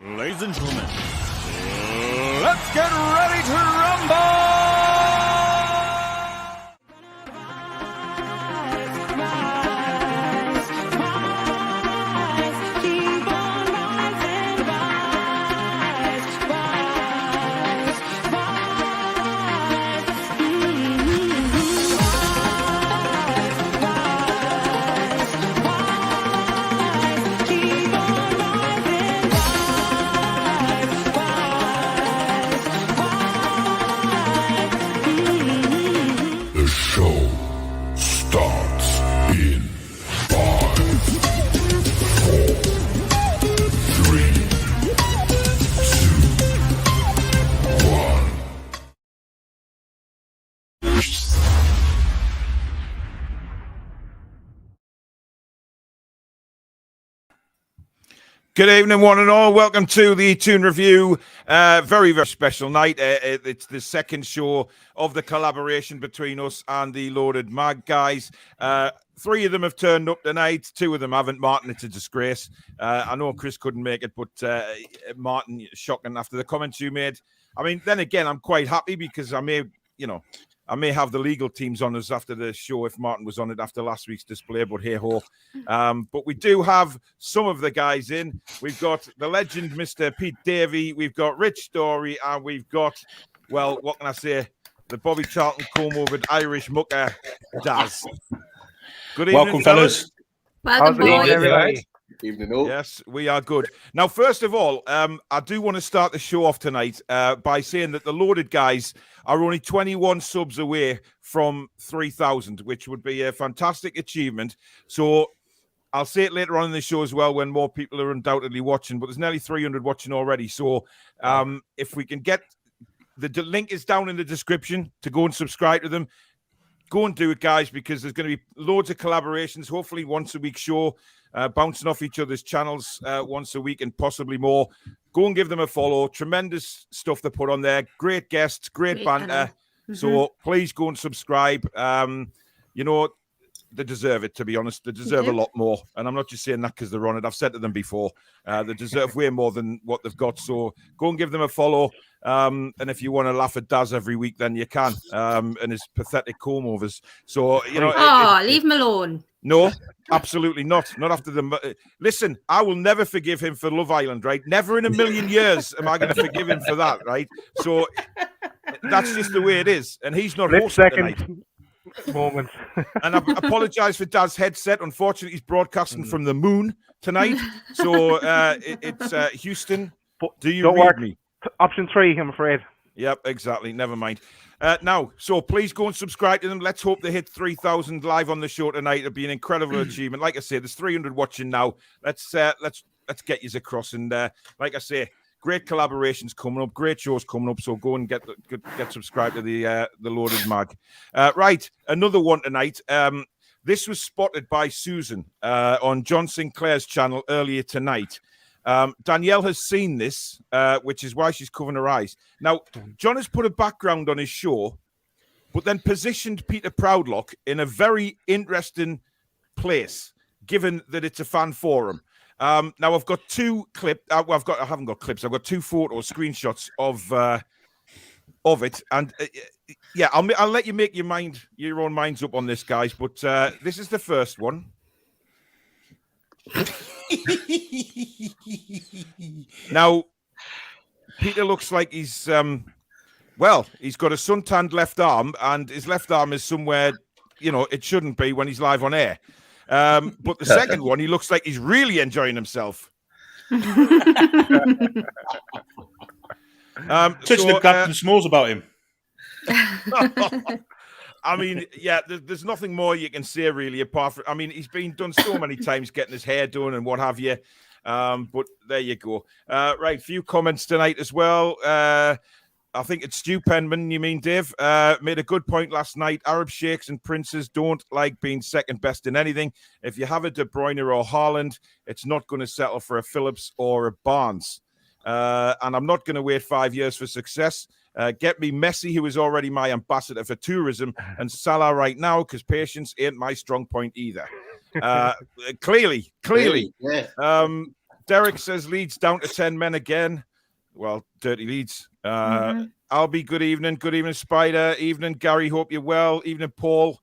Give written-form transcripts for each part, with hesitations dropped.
Ladies and gentlemen, let's get ready to rumble! Good evening, one and all. Welcome to the Toon Review. Very, very special night. It's the second show of the collaboration between us and the Loaded Mag guys. Three of them have turned up tonight. Two of them haven't. Martin, it's a disgrace. I know Chris couldn't make it, but Martin, shocking after the comments you made. I mean, then again, I'm quite happy because I may have the legal teams on us after the show if Martin was on it after last week's display, but hey-ho. But we do have some of the guys in. We've got the legend, Mr. Pete Davey. We've got Rich Story, and we've got, well, what can I say? The Bobby Charlton comb-overed Irish mucker, Daz. Good evening, welcome, fellas. Welcome, everybody. Evening all. Yes, we are good. Now, first of all, I do want to start the show off tonight by saying that the Loaded guys are only 21 subs away from 3,000, which would be a fantastic achievement. So I'll say it later on in the show as well when more people are undoubtedly watching, but there's nearly 300 watching already. So if we can get the link is down in the description to go and subscribe to them. Go and do it, guys, because there's going to be loads of collaborations, hopefully once a week show, bouncing off each other's channels once a week and possibly more. Go and give them a follow. Tremendous stuff they put on there. Great guests, great banter. So please go and subscribe. You know, they deserve it, to be honest. They deserve a lot more. And I'm not just saying that because they're on it. I've said to them before. They deserve way more than what they've got. So go and give them a follow. And if you want to laugh at Daz every week, then you can. And his pathetic comb-overs. So, you know. Leave him alone. No, absolutely not. Not after the... Listen, I will never forgive him for Love Island, right? Never in a million years am I going to forgive him for that, right? So that's just the way it is. And he's not hosting tonight. Moment. And I apologize for Dad's headset. Unfortunately, he's broadcasting from the moon tonight. So it's Houston. Do you read me? Option 3, I'm afraid. Yep, exactly. Never mind. Now, so please go and subscribe to them. Let's hope they hit 3,000 live on the show tonight. It'll be an incredible achievement. Like I say, there's 300 watching now. Let's get yous across. And like I say, great collaborations coming up, great shows coming up. So go and get subscribed to the Loaded Mag. Right, another one tonight. This was spotted by Susan on John Sinclair's channel earlier tonight. Danielle has seen this, which is why she's covering her eyes. Now, John has put a background on his show, but then positioned Peter Proudlock in a very interesting place, given that it's a fan forum. Now, I've got two clips. I haven't got clips. I've got two photos, screenshots of it, and yeah, I'll let you make your own minds up on this, guys. But this is the first one. Now, Peter looks like he's he's got a suntanned left arm, and his left arm is somewhere, it shouldn't be when he's live on air. But the second one, he looks like he's really enjoying himself. Touching the Captain S'mores about him. I mean, yeah, there's nothing more you can say, really, apart from, he's been done so many times getting his hair done and what have you. But there you go. Right, few comments tonight as well. I think it's Stu Penman, you mean, Dave, made a good point last night. Arab sheikhs and princes don't like being second best in anything. If you have a De Bruyne or Haaland, it's not going to settle for a Phillips or a Barnes. And I'm not going to wait 5 years for success. Get me Messi, who is already my ambassador for tourism, and Salah right now, because patience ain't my strong point either. Clearly. Yeah. Derek says Leeds down to 10 men again. Well, dirty Leeds. Albie, good evening. Good evening, Spider. Evening, Gary. Hope you're well. Evening, Paul.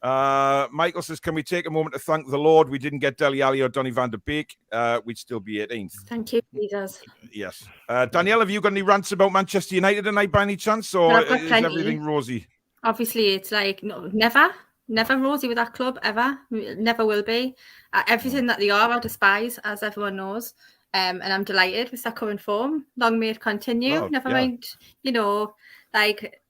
Michael says, can we take a moment to thank the Lord? We didn't get Dele Alli or Donny van der Beek. We'd still be 18th. Thank you, he does. Yes. Danielle, have you got any rants about Manchester United tonight by any chance? Or is everything rosy? Obviously, it's like, no, never rosy with that club, ever. Never will be. Everything that they are, I despise, as everyone knows. And I'm delighted with their current form. Long may it continue. Oh, Never yeah. mind, like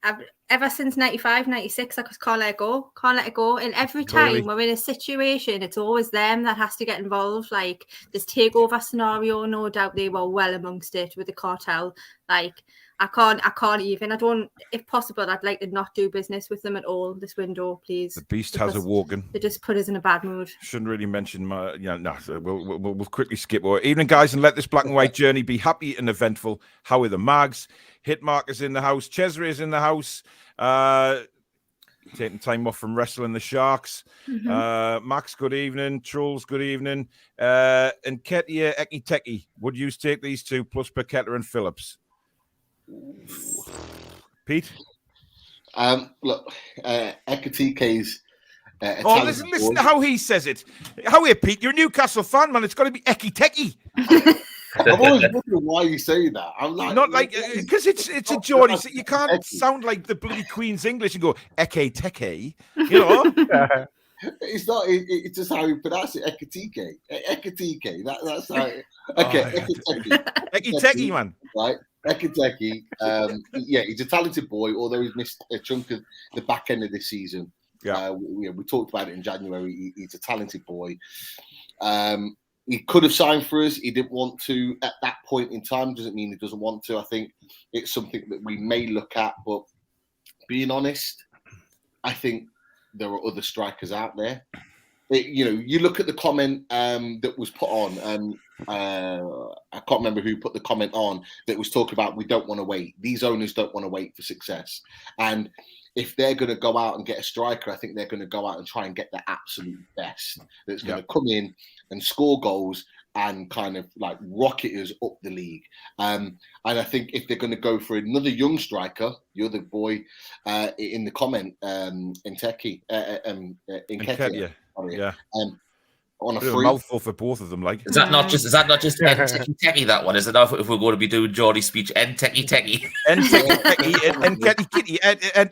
ever since 95, 96, I just can't let it go. Can't let it go. And every time Really? we're in a situation, it's always them that has to get involved. Like this takeover scenario, no doubt they were well amongst it with the cartel. Like I can't even. I don't. If possible, I'd like to not do business with them at all this window, please. The beast has awoken. They just put us in a bad mood. Shouldn't really mention my. Yeah, no. We'll quickly skip over. Evening, guys, and let this black and white journey be happy and eventful. How are the mags? Hitmarker's in the house. Cesare is in the house. Taking time off from wrestling the Sharks. Max, good evening. Trolls, good evening. And Ketia, Eki Teki. Would you take these two plus Paqueta and Phillips? Pete? Look, Ekatike's listen to how he says it. How here, Pete? You're a Newcastle fan, man. It's got to be Eki Teki. I'm always wondering why you say that. I'm like, not like because it's a Geordie. You can't sound like the bloody Queen's English and go Eke Teke. You know. It's not. It's just how you pronounce it. Ekatike. Ekatike. That's how. Okay. Eki Teki, man. Right. Ekateke. Yeah, he's a talented boy. Although he's missed a chunk of the back end of this season. Yeah. We talked about it in January. He's a talented boy. He could have signed for us. He didn't want to at that point in time. Doesn't mean he doesn't want to. I think it's something that we may look at. But being honest, I think there are other strikers out there. You look at the comment that was put on. I can't remember who put the comment on that was talking about we don't want to wait. These owners don't want to wait for success. And if they're going to go out and get a striker, I think they're going to go out and try and get the absolute best that's going to come in and score goals and kind of like rocket us up the league. And I think if they're going to go for another young striker, the other boy in the comment, Inteki, Nketiah, on a free mouthful for both of them. Like, is that not just Techie that one? Is it enough if we're going to be doing Geordie speech? Techie.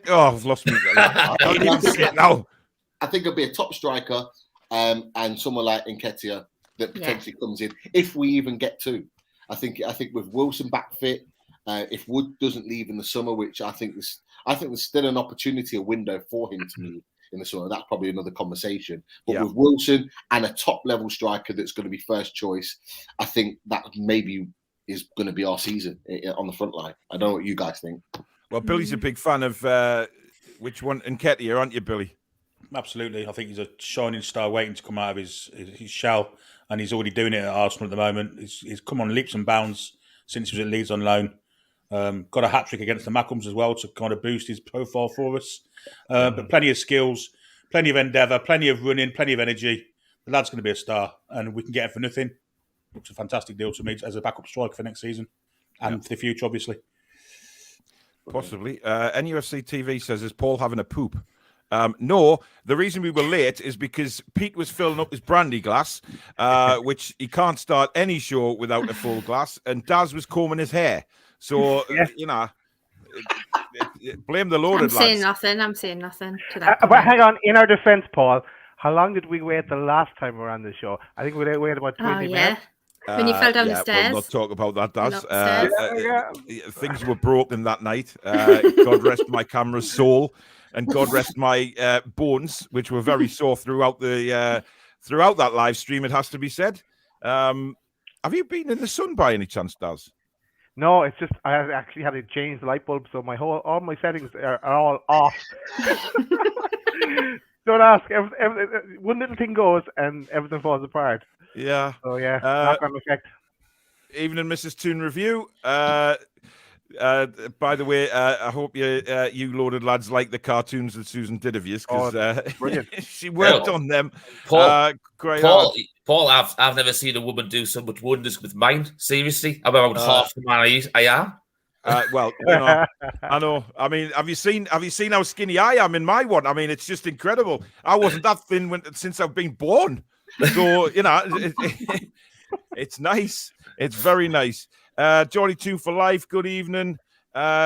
Oh, I've lost me. I can't even say it now. I think it'll be a top striker, and someone like Nketiah that potentially comes in if we even get to. I think with Wilson back fit, if Wood doesn't leave in the summer, which I think there's still an opportunity, a window for him to move in the summer. That's probably another conversation. But with Wilson and a top level striker that's going to be first choice, I think that maybe is going to be our season on the front line. I don't know what you guys think. Well, Billy's a big fan of which one? Nketiah, aren't you, Billy? Absolutely. I think he's a shining star waiting to come out of his shell, and he's already doing it at Arsenal at the moment. He's come on leaps and bounds since he was at Leeds on loan. Got a hat-trick against the Mackhams as well to kind of boost his profile for us. But plenty of skills, plenty of endeavour, plenty of running, plenty of energy. The lad's going to be a star, and we can get him for nothing. It's a fantastic deal to me as a backup striker for next season and for the future, obviously. Possibly. NUFC TV says, is Paul having a poop? No, the reason we were late is because Pete was filling up his brandy glass, which he can't start any show without a full glass, and Daz was combing his hair. So, blame the loaded lads. I'm saying nothing to that. But hang on, in our defence, Paul, how long did we wait the last time we were on the show? I think we waited about 20 minutes. When you fell down the stairs. We'll not talk about that, Daz. Things were broken that night. God rest my camera's soul, and God rest my bones, which were very sore throughout that live stream, it has to be said. Have you been in the sun by any chance, Daz? No, it's just I actually had to change the light bulb, so all my settings are all off. Don't ask. One little thing goes and everything falls apart. Yeah. So knock-on effect. Evening, Mrs. Toon Review. By the way, I hope you loaded lads like the cartoons that Susan did of you, because brilliant. she worked on them. Paul, great Paul, I've never seen a woman do so much wonders with mine. Seriously, I'm about half the man I am. Well, you know, I know. I mean, have you seen how skinny I am in my one? I mean, it's just incredible. I wasn't that thin since I've been born. So, you know, it's nice. It's very nice. Johnny 2 for life. Good evening.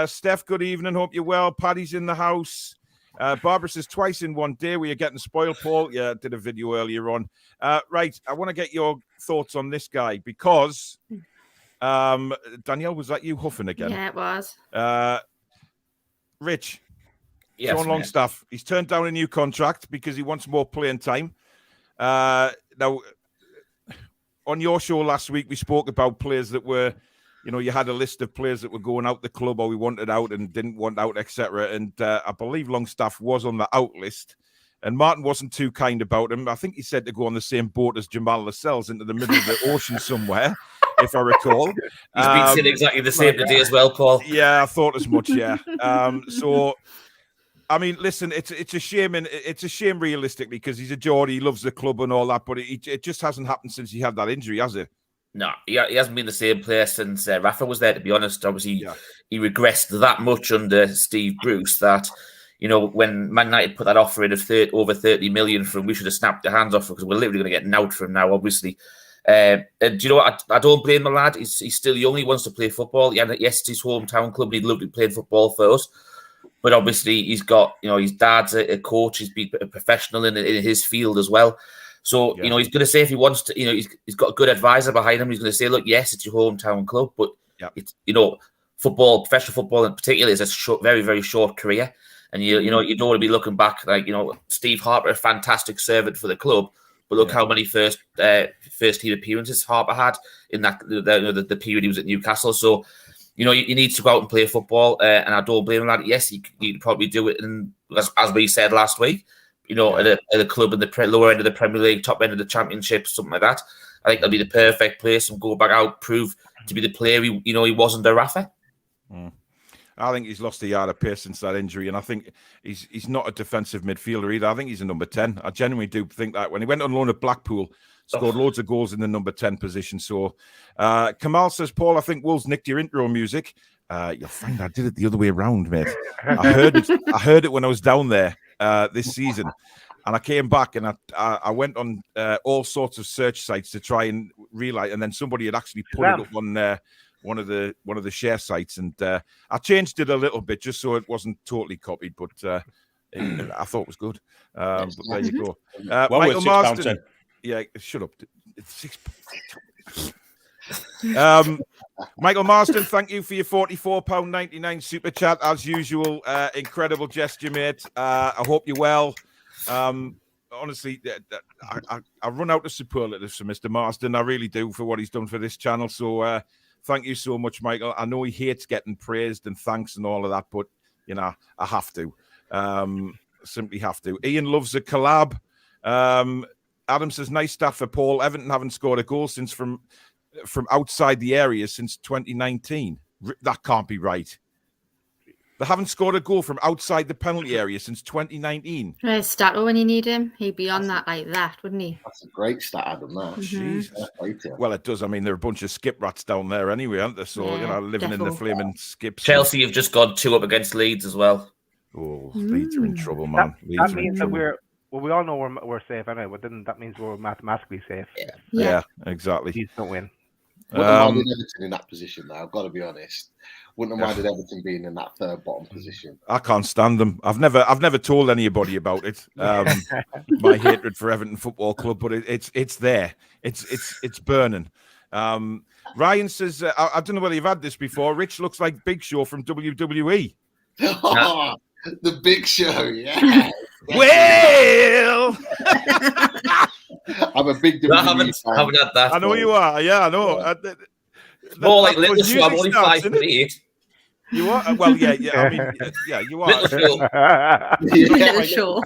Steph, good evening. Hope you're well. Paddy's in the house. Barbara says twice in one day. We are getting spoiled, Paul. Yeah, I did a video earlier on. Right. I want to get your thoughts on this guy because Danielle, was that you huffing again? Yeah, it was. Rich. Yes, John Longstaff. He's turned down a new contract because he wants more playing time. Now, on your show last week, we spoke about players that were, you know, you had a list of players that were going out the club or we wanted out and didn't want out, etc. And I believe Longstaff was on the out list. And Martin wasn't too kind about him. I think he said to go on the same boat as Jamal Lascelles into the middle of the ocean somewhere, if I recall. He's been saying exactly the same today as well, Paul. Yeah, I thought as much, yeah. So, I mean, listen, it's a shame, and it's a shame realistically because he's a Geordie, he loves the club and all that, but it just hasn't happened since he had that injury, has it? No, he hasn't been the same player since Rafa was there, to be honest. Obviously, he regressed that much under Steve Bruce that, you know, when Man United put that offer in of over 30 million for him, we should have snapped the hands off because we're literally going to get an out from now, obviously. And do you know what? I don't blame the lad. He's still young. He wants to play football. Yes, it's his hometown club, and he'd love to play football for us. But obviously, he's got, you know, his dad's a coach. He's been a professional in his field as well. So, you know, he's going to say if he wants to, you know, he's got a good advisor behind him. He's going to say, look, yes, it's your hometown club, but it's, you know, football, professional football in particular, is a very, very short career. And you know, you don't want to be looking back like, you know, Steve Harper, a fantastic servant for the club, but look how many first team appearances Harper had in that the period he was at Newcastle. So, you know, you need to go out and play football, and I don't blame him that. Yes, you'd probably do it, as we said last week, you know, at a club in the lower end of the Premier League, top end of the Championship, something like that. I think that'll be the perfect place and go back out, prove to be the player he wasn't a Rafa. I think he's lost a yard of pace since that injury, and I think he's not a defensive midfielder either. I think he's a number 10. I genuinely do think that. When he went on loan at Blackpool, scored loads of goals in the number 10 position. So Kamal says, Paul, I think Wolves nicked your intro music. You'll find I did it the other way around, mate. I heard it when I was down there this season. And I came back and I went on all sorts of search sites to try and realize, and then somebody had actually put it up on one of the share sites, and I changed it a little bit just so it wasn't totally copied, but I thought it was good. But there you go. Michael Marston. Yeah, shut up. It's £6. Michael Marston, thank you for your £44.99 super chat as usual. Incredible gesture, mate. I hope you're well. Honestly, I run out of superlatives for Mr. Marston. I really do, for what he's done for this channel. So thank you so much, Michael. I know he hates getting praised and thanks and all of that, but you know, I have to. Simply have to. Ian loves a collab. Adam says, nice stuff for Paul. Everton haven't scored a goal since from outside the area since 2019. That can't be right. They haven't scored a goal from outside the penalty area since 2019. Stato, when you need him, he'd be on that like that, wouldn't he? That's a great stat, Adam. That. Jeez. Well, it does. I mean, there are a bunch of skip rats down there anyway, aren't there? So, you know, living in the flaming skips. Chelsea have just gone 2 up against Leeds as well. Oh, Leeds are in trouble, man. That means that we all know we're safe anyway, but then that means we're mathematically safe. Yeah, exactly. Leeds don't win. Wouldn't have minded Everton in that position now, I've got to be honest. Wouldn't have minded Everton being in that third bottom position. I can't stand them. I've never told anybody about it. My hatred for Everton Football Club, but it's there. It's burning. Ryan says, I don't know whether you've had this before. Rich looks like Big Show from WWE. Oh, the Big Show, yeah. Well, I'm a big WWE fan. Haven't had that. I know you are. Yeah, I know. More like Little Show. I'm only 5'8". You are? Well, yeah. I mean, yeah, you are. Little Show. Little Show.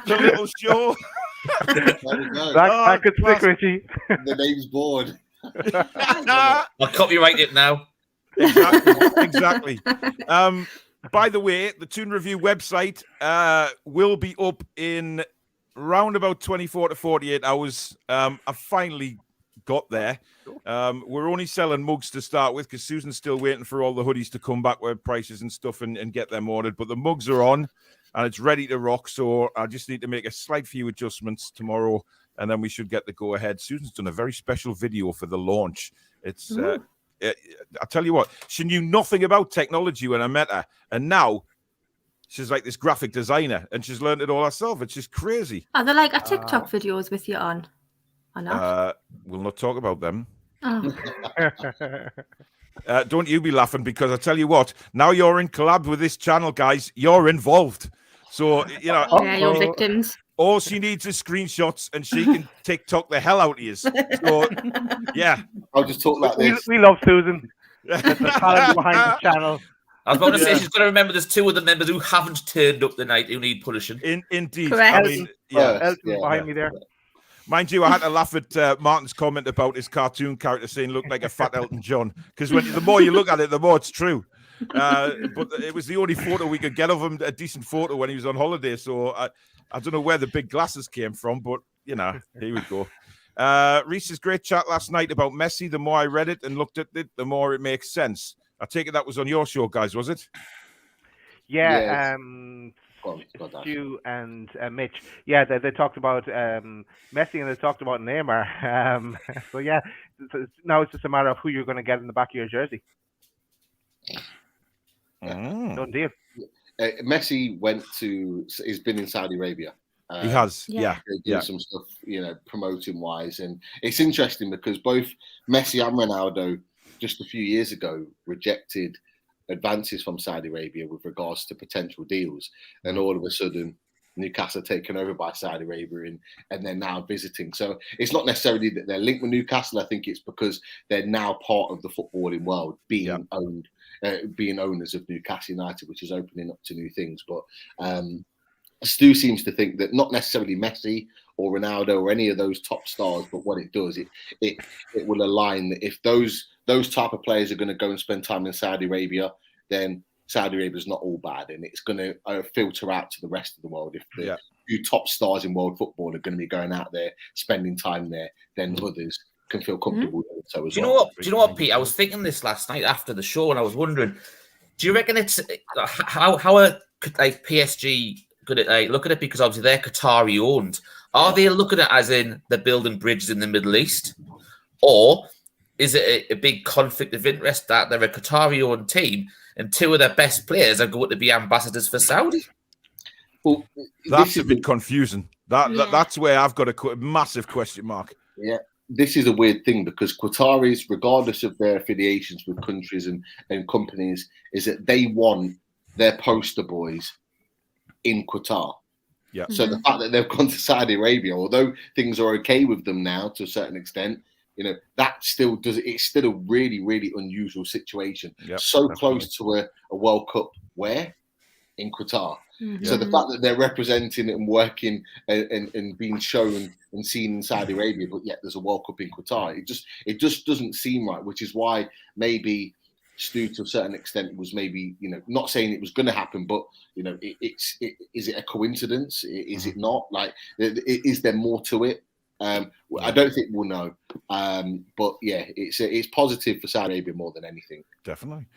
The Little Show. That could stick, Richie. The name's board. I'll copyright it now. Exactly. By the way, the Toon Review website will be up in round about 24 to 48 hours. I finally got there. We're only selling mugs to start with because Susan's still waiting for all the hoodies to come back with prices and stuff and get them ordered. But the mugs are on and it's ready to rock. So I just need to make a slight few adjustments tomorrow and then we should get the go ahead. Susan's done a very special video for the launch. It's I tell you what, she knew nothing about technology when I met her, and now she's like this graphic designer, and she's learned it all herself. It's just crazy. Are there like a TikTok videos with you on, or not? We'll not talk about them. Oh. Don't you be laughing, because I tell you what, now you're in collab with this channel, guys. You're involved, so you know. Yeah, you're victims. All she needs is screenshots, and she can TikTok the hell out of you. So, yeah. I'll just talk like this. We love Susan. The talent behind the channel. I was about to say she's got to remember there's two of the members who haven't turned up tonight who need punishing. Indeed. Correct. I mean, Elton behind me there. Mind you, I had to laugh at Martin's comment about his cartoon character saying looked like a fat Elton John, because the more you look at it, the more it's true. But it was the only photo we could get of him, a decent photo, when he was on holiday. So I don't know where the big glasses came from, but, you know, here we go. Reese's great chat last night about Messi. The more I read it and looked at it, the more it makes sense. I take it that was on your show, guys, was it? Yeah, Stu and Mitch. Yeah, they talked about Messi and they talked about Neymar. So, yeah, now it's just a matter of who you're going to get in the back of your jersey. Done deal. Messi he's been in Saudi Arabia. He has, yeah. Some stuff, promoting wise, and it's interesting because both Messi and Ronaldo just a few years ago rejected advances from Saudi Arabia with regards to potential deals, and all of a sudden Newcastle are taken over by Saudi Arabia and they're now visiting. So it's not necessarily that they're linked with Newcastle. I think it's because they're now part of the footballing world, being owned. Being owners of Newcastle United, which is opening up to new things. But Stu seems to think that not necessarily Messi or Ronaldo or any of those top stars, but what it does, it will align that if those type of players are going to go and spend time in Saudi Arabia, then Saudi Arabia is not all bad, and it's going to filter out to the rest of the world. If the few top stars in world football are going to be going out there, spending time there, then others can feel comfortable. So as Do you know what, Pete? I was thinking this last night after the show, and I was wondering, do you reckon it's how are like PSG going to look at it, because obviously they're Qatari owned? Are they looking at it as in they're building bridges in the Middle East, or is it a big conflict of interest that they're a Qatari owned team and two of their best players are going to be ambassadors for Saudi? Well, that's a bit confusing. That's where I've got a massive question mark. Yeah. This is a weird thing because Qataris, regardless of their affiliations with countries and companies, is that they want their poster boys in Qatar. Yeah. So the fact that they've gone to Saudi Arabia, although things are okay with them now to a certain extent, that still does. It's still a really, really unusual situation. Yep, so definitely. close to a World Cup, where in Qatar. So the fact that they're representing and working and being shown and seen in Saudi Arabia, but yet there's a World Cup in Qatar, it just doesn't seem right. Which is why maybe Stu, to a certain extent, was maybe not saying it was going to happen, but is it a coincidence? Is it not? Like, is there more to it? I don't think we'll know. But yeah, it's positive for Saudi Arabia more than anything. Definitely.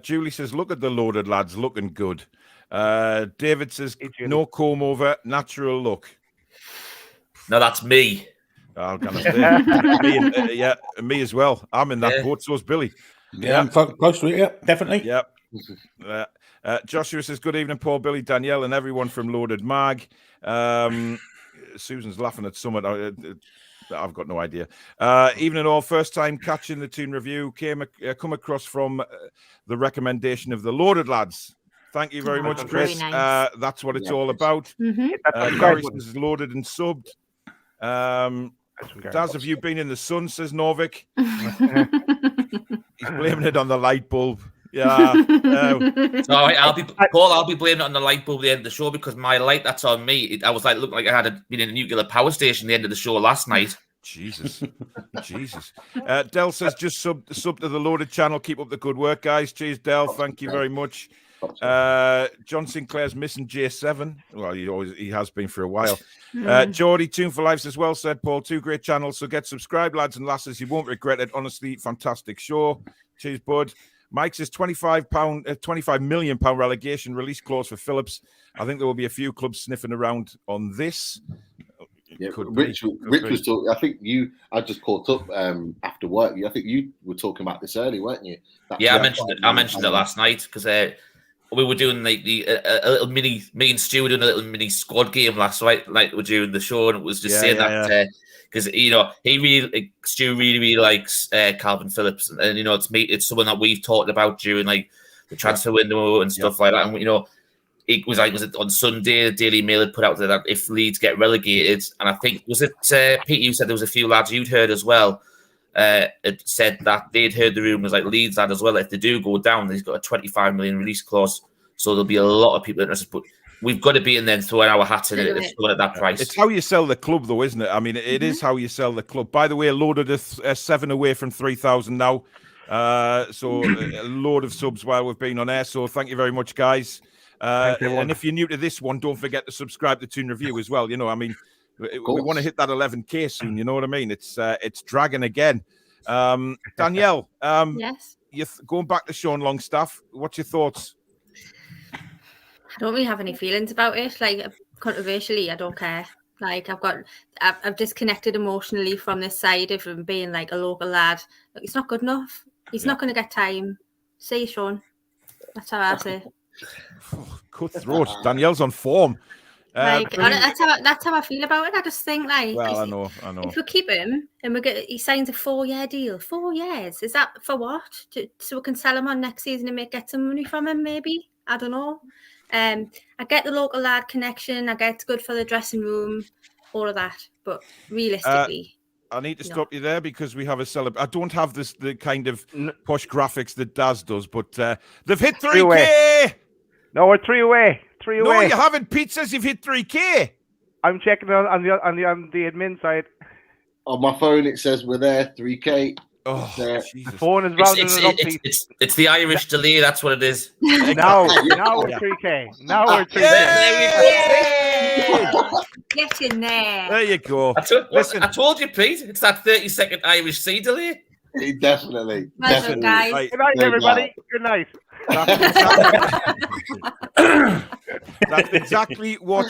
Julie says, "Look at the loaded lads, looking good." David says, "No comb over, natural look." No, that's me. I'm gonna say, me as well. I'm in that boat. So's Billy. Yeah, I'm close to it. Yeah, definitely. Yeah. Joshua says, "Good evening, Paul, Billy, Danielle, and everyone from Loaded Mag." Susan's laughing at Summit. I've got no idea. Evening all, first time catching the Toon Review. Come across from the recommendation of the Loaded Lads. Thank you very much, Chris. Nice. That's what it's all about. Gary says loaded and subbed. Daz, have you been in the sun, says Norvik. He's blaming it on the light bulb. Yeah. I'll be blaming it on the light bulb at the end of the show, because my light that's on me, I was like, look like I had been in a nuclear power station at the end of the show last night. Jesus. Del says just sub to the Loaded channel. Keep up the good work, guys. Cheers, Del. Thank you very much. John Sinclair's missing J7. Well, he has been for a while. Geordie, Toon for Life as well said, Paul, 2 great channels. So get subscribed, lads and lasses. You won't regret it. Honestly, fantastic show. Cheers, bud. Mike says £25 million relegation release clause for Phillips. I think there will be a few clubs sniffing around on this. Yeah, Rich was talking. I think I just caught up after work. I think you were talking about this earlier, weren't you? I mentioned it last night because we were doing like a little mini. Me and Stu were doing a little mini squad game last night. Like we're doing the show, and it was just saying that because Stu really likes Calvin Phillips, and it's someone that we've talked about during like the transfer window and stuff like that, and it was it on Sunday, the Daily Mail had put out there that if Leeds get relegated, and I think, was it Pete, you said there was a few lads you'd heard as well, it said that they'd heard the rumours like Leeds had as well, if they do go down, he's got a 25 million release clause, so there'll be a lot of people interested, but we've got to be in there and throwing our hats in it at that price. It's how you sell the club though, isn't it? I mean, it is how you sell the club. By the way, Loaded is 7 away from 3,000 now, so a load of subs while we've been on air, so thank you very much, guys. And if you're new to this one, don't forget to subscribe to Toon Review as well. I mean, we want to hit that 11K soon. You know what I mean? It's dragging again. Danielle, yes. You're going back to Sean Longstaff. What's your thoughts? I don't really have any feelings about it. Like, controversially, I don't care. Like, I've disconnected emotionally from this side of him being like a local lad. Like, he's not good enough. He's not going to get time. See you, Sean. That's how I say. Cutthroat. Danielle's on form. That's how I feel about it. I just think I know. If we keep him and he signs a 4-year deal, 4 years, is that for what? So we can sell him on next season and get some money from him, maybe? I don't know. I get the local lad connection. I get it's good for the dressing room, all of that. But realistically, I need to stop you there because we have a I don't have the kind of posh graphics that Daz does, but they've hit 3K. No, we're 3 away. 3 away. No, you haven't. Pete says you've hit 3K. I'm checking on the admin side. On my phone, it says we're there. 3K. Oh, the phone is rounding it up. It's the Irish delay. That's what it is. Now we're 3K. Now we're 3K. Get in there. There you go. I told you, Pete. It's that 30-second Irish sea delay. Definitely. Well, guys. Right. Good night, everybody. Good night. That's exactly what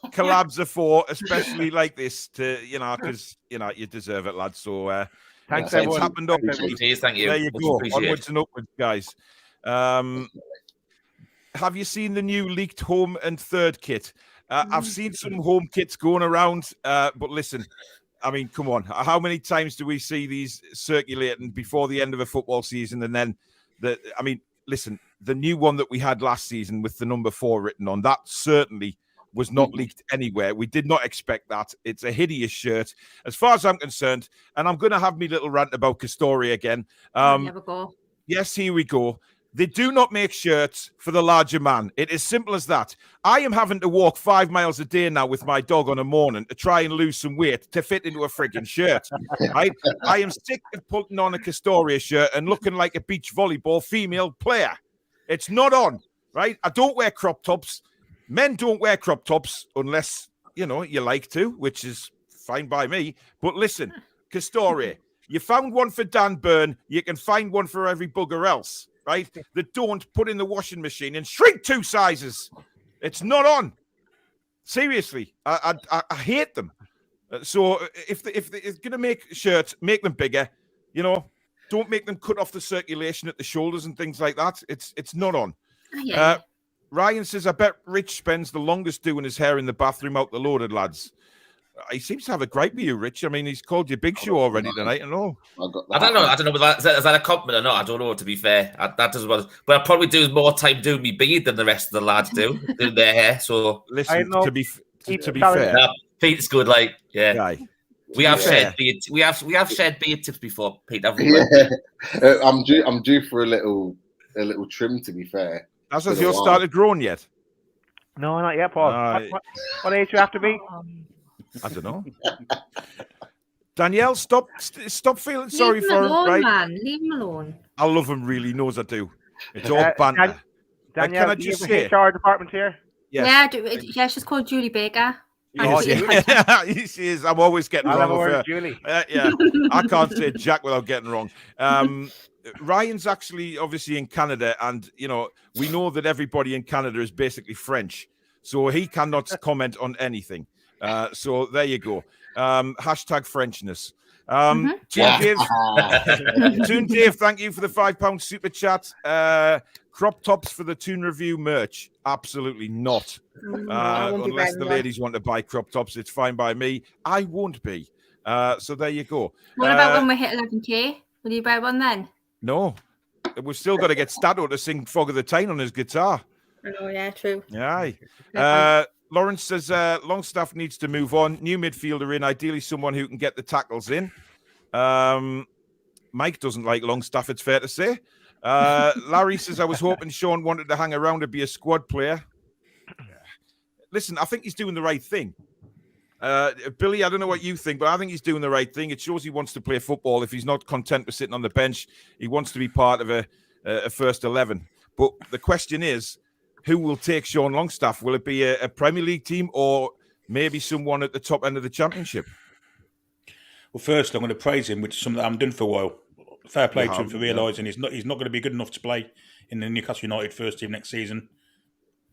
collabs are for, especially like this. Because you deserve it, lads. So thanks, it's everyone. happened up. Cheers, thank you. There you go. Onwards and upwards, guys. Have you seen the new leaked home and third kit? I've seen some home kits going around, but listen. I mean, come on. How many times do we see these circulating before the end of a football season? And then, listen, the new one that we had last season with the number 4 written on, that certainly was not leaked anywhere. We did not expect that. It's a hideous shirt, as far as I'm concerned. And I'm going to have me little rant about Kastori again. Yes, here we go. They do not make shirts for the larger man. It is simple as that. I am having to walk 5 miles a day now with my dog on a morning to try and lose some weight to fit into a frigging shirt. Right? I am sick of putting on a Kastori shirt and looking like a beach volleyball female player. It's not on, right? I don't wear crop tops. Men don't wear crop tops unless, you like to, which is fine by me. But listen, Kastori, you found one for Dan Byrne. You can find one for every bugger else. Right, that don't put in the washing machine and shrink 2 sizes. It's not on. Seriously, I hate them. So if they're going to make shirts, make them bigger. Don't make them cut off the circulation at the shoulders and things like that. It's not on. Yeah. Ryan says, I bet Rich spends the longest doing his hair in the bathroom out the Loaded, lads. He seems to have a gripe with you, Rich. I mean, he's called you Big Show already tonight. I know. I don't know. But is that a compliment or not? I don't know. To be fair, that doesn't. But I probably do more time doing me beard than the rest of the lads do doing their hair. So listen, to be fair, Pete's good. Like, yeah, guy. We have shared beard. We have shared beard tips before, Pete. Haven't we? Yeah. I'm due for a little trim. To be fair, has yours started growing yet? No, not yet, Paul. What age you have to be? I don't know. Danielle, stop feeling sorry for him, right? Man. Leave him alone. I love him, really knows I do. It's all banter. Danielle, can I do you just have say, a HR department here? Yes. Yeah, she's called Julie Baker. She is. I'm always getting I'll wrong have a with word her. with Julie. Yeah, I can't say Jack without getting wrong. Ryan's actually obviously in Canada, and we know that everybody in Canada is basically French, so he cannot comment on anything. So there you go. Hashtag Frenchness. Toon Dave, thank you for the £5 super chat. Crop tops for the Toon Review merch? Absolutely not. Unless the ladies want to buy crop tops, it's fine by me. I won't be. So there you go. What about when we hit 11k? Will you buy one then? No. We've still got to get Stato to sing Fog of the Tyne on his guitar. Oh, yeah, true. Yeah. Lawrence says Longstaff needs to move on. New midfielder in, ideally someone who can get the tackles in. Mike doesn't like Longstaff, it's fair to say. Larry says, I was hoping Sean wanted to hang around to be a squad player. Listen, I think he's doing the right thing. Billy, I don't know what you think, but I think he's doing the right thing. It shows he wants to play football. If he's not content with sitting on the bench, he wants to be part of a first 11. But the question is, who will take Sean Longstaff? Will it be a Premier League team or maybe someone at the top end of the Championship? Well, first, I'm going to praise him, which is something that I'm doing for a while. Fair play to him for realising he's not going to be good enough to play in the Newcastle United first team next season,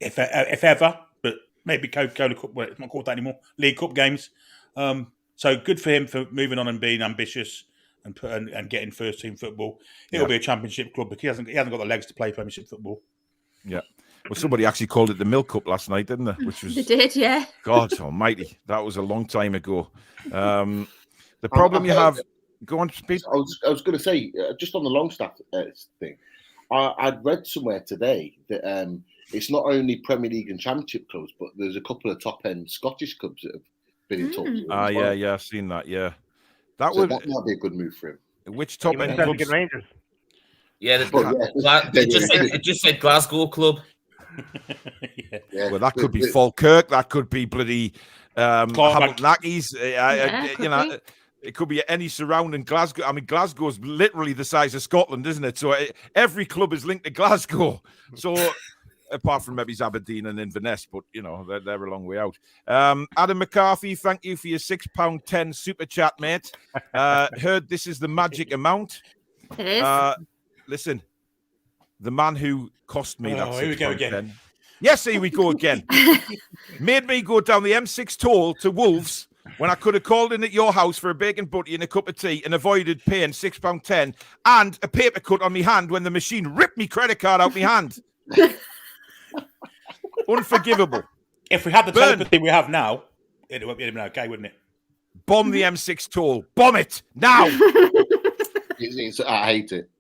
if ever. But maybe Coca-Cola Cup, well, it's not called that anymore. League Cup games. So good for him for moving on and being ambitious and getting first team football. It'll be a Championship club, but he hasn't got the legs to play Premiership football. Yeah. Well, somebody actually called it the Milk Cup last night, didn't they? Which was they did, yeah. God Almighty, that was a long time ago. The problem you have. Go on, Pete. I was going to say, just on the Longstaff thing, I'd read somewhere today that it's not only Premier League and Championship clubs, but there's a couple of top-end Scottish clubs that have been in talks. Yeah, I've seen that. Yeah, that might be a good move for him. Which top-end clubs? Rangers. Yeah, it just said Glasgow club. Yeah. Well, that could be Falkirk. That could be bloody Hamilton Accies. It could be any surrounding Glasgow. I mean, Glasgow's literally the size of Scotland, isn't it? So every club is linked to Glasgow. So apart from maybe Aberdeen and Inverness, but they're a long way out. Adam McCarthy, thank you for your £6.10 super chat, mate. Heard this is the magic amount. It is. Listen, the man who cost me that here we go again. Yes, here we go again. Made me go down the M6 toll to Wolves when I could have called in at your house for a bacon butty and a cup of tea and avoided paying £6.10 and a paper cut on my hand when the machine ripped me credit card out my hand. Unforgivable. If we had the telepathy we have now, it'd have been okay, wouldn't it? Bomb the M6 toll. Bomb it now. I hate it.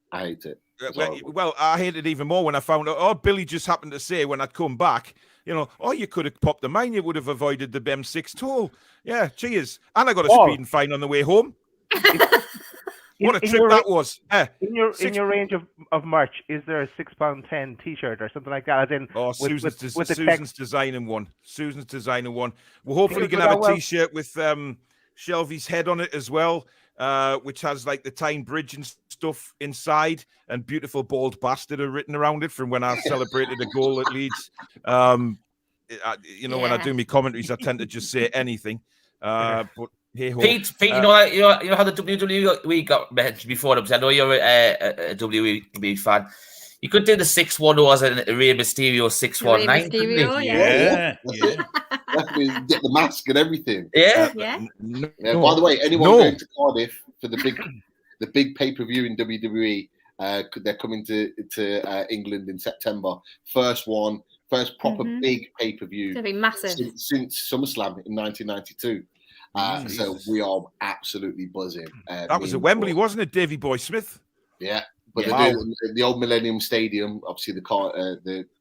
Well, I hate it even more when I found out. Billy just happened to say when I'd come back, you could have popped the mine, you would have avoided the M6 toll. Yeah, cheers. And I got a speeding fine on the way home. What a trip that was. In your range of merch, is there a £6.10 T-shirt or something like that? Susan's designing one. We're hopefully going to have a T-shirt with Shelby's head on it as well. Which has like the Tyne Bridge and stuff inside, and beautiful bald bastard are written around it from when I celebrated a goal at Leeds. When I do my commentaries, I tend to just say anything. But hey-ho. Pete, you know how the WWE got mentioned before? I know you're a WWE fan. You could do the 610 as a Rey Mysterio 619. Mysterio, yeah. Get the mask and everything. Yeah. By the way, anyone going to Cardiff for the big pay-per-view in WWE, they're coming to England in September. First proper big pay-per-view. It's going to be massive. Since SummerSlam in 1992. So we are absolutely buzzing. That was at Wembley, wasn't it, Davey Boy Smith? Yeah. But the old Millennium Stadium, obviously the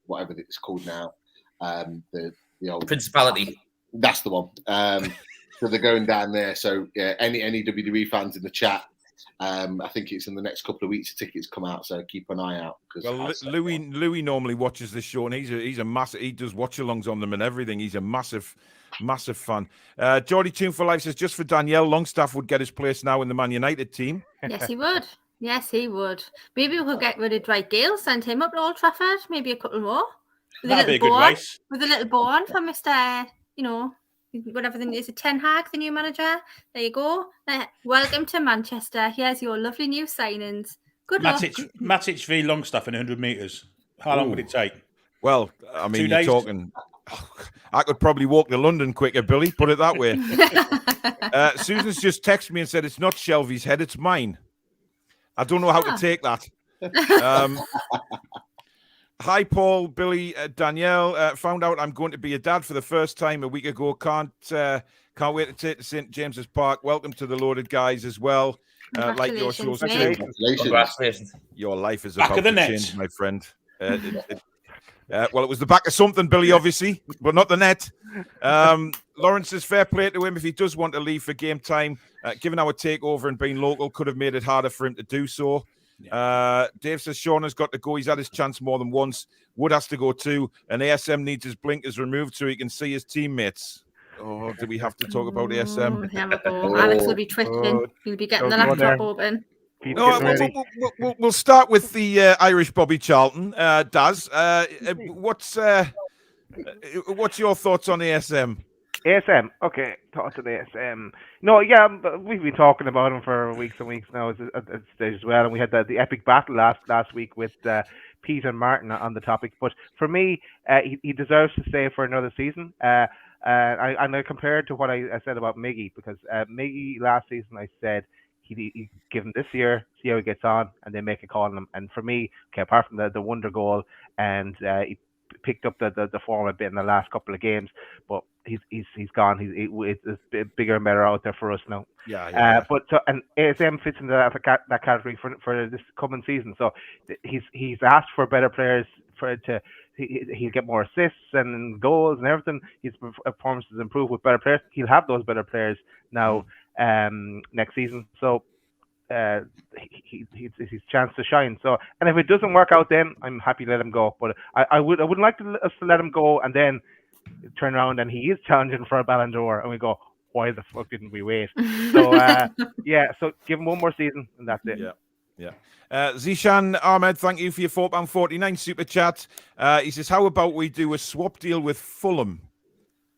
whatever it's called now, the old Principality. That's the one. So they're going down there. So any WWE fans in the chat, I think it's in the next couple of weeks the tickets come out, so keep an eye out. Well, Louis normally watches this show, and he's a massive. He does watch-alongs on them and everything. He's a massive fan. Geordie Toon for Life says, just for Danielle, Longstaff would get his place now in the Man United team. Yes, he would. Yes, he would. Maybe we could get rid of Dwight Gale, send him up to Old Trafford. Maybe a couple more. That'd be a good race. With a little bow on for Mr. Whatever the is it Ten Hag, the new manager. There you go. Welcome to Manchester. Here's your lovely new signings. Good luck. Matic v Longstaff in 100 metres. How long would it take? Well, I mean, 2 days? you're talking. I could probably walk to London quicker, Billy. Put it that way. Susan's just texted me and said it's not Shelby's head, it's mine. I don't know how to take that. Hi, Paul, Billy, Danielle. Found out I'm going to be a dad for the first time a week ago. Can't wait to take to St. James's Park. Welcome to the Loaded Guys as well. Like your shows. Congratulations. Your life is Back about of the to net. change, my friend. Well, it was the back of something, Billy, obviously, but not the net. Lawrence says fair play to him if he does want to leave for game time. Given our takeover and being local, could have made it harder for him to do so. Dave says Sean has got to go. He's had his chance more than once. Wood has to go too. And ASM needs his blinkers removed so he can see his teammates. Oh, do we have to talk about ASM? Here we go. Alex will be twitching. He'll be getting the laptop open. No, we'll start with the Irish Bobby Charlton. Daz, what's your thoughts on ASM? ASM, okay, thoughts on ASM. No, yeah, we've been talking about him for weeks and weeks now at this stage as well, and we had the epic battle last week with Pete and Martin on the topic. But for me, he deserves to stay for another season. I compared to what I said about Miggy, because Miggy last season I said he give him this year, see how he gets on, and then make a call on him. And for me, okay, apart from the wonder goal, and he picked up the form a bit in the last couple of games, but he's gone. It's bigger and better out there for us now. Yeah. And ASM fits into that category for this coming season. So he's asked for better players he'll get more assists and goals and everything. His performances improve with better players. He'll have those better players now next season. So it's his chance to shine. So, and if it doesn't work out, then I'm happy to let him go. But I wouldn't like us to let him go and then turn around and he is challenging for a Ballon d'Or, and we go, why the fuck didn't we wait? So so give him one more season and that's it. Yeah. Zishan Ahmed, thank you for your £4.49 super chat. He says, how about we do a swap deal with Fulham?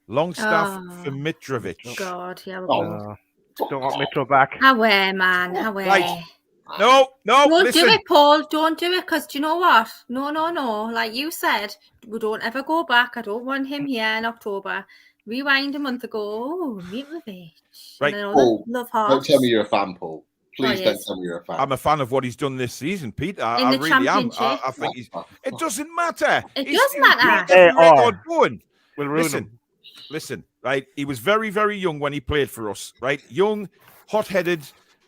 Longstaff for Mitrovic. Oh God, yeah. Don't want Mitro back. Away, man. Away. Right. No. Don't listen. do it, Paul. Don't do it, because do you know what? No. Like you said, we don't ever go back. I don't want him here in October. Rewind a month ago. Oh, Mitrovic. Right. Paul, love heart. don't tell me you're a fan, Paul. Please don't tell me you're a fan. I'm a fan of what he's done this season, Pete. I really am. I think it doesn't matter. It does matter. We'll ruin him. Listen, right? He was very, very young when he played for us, right? Young, hot-headed,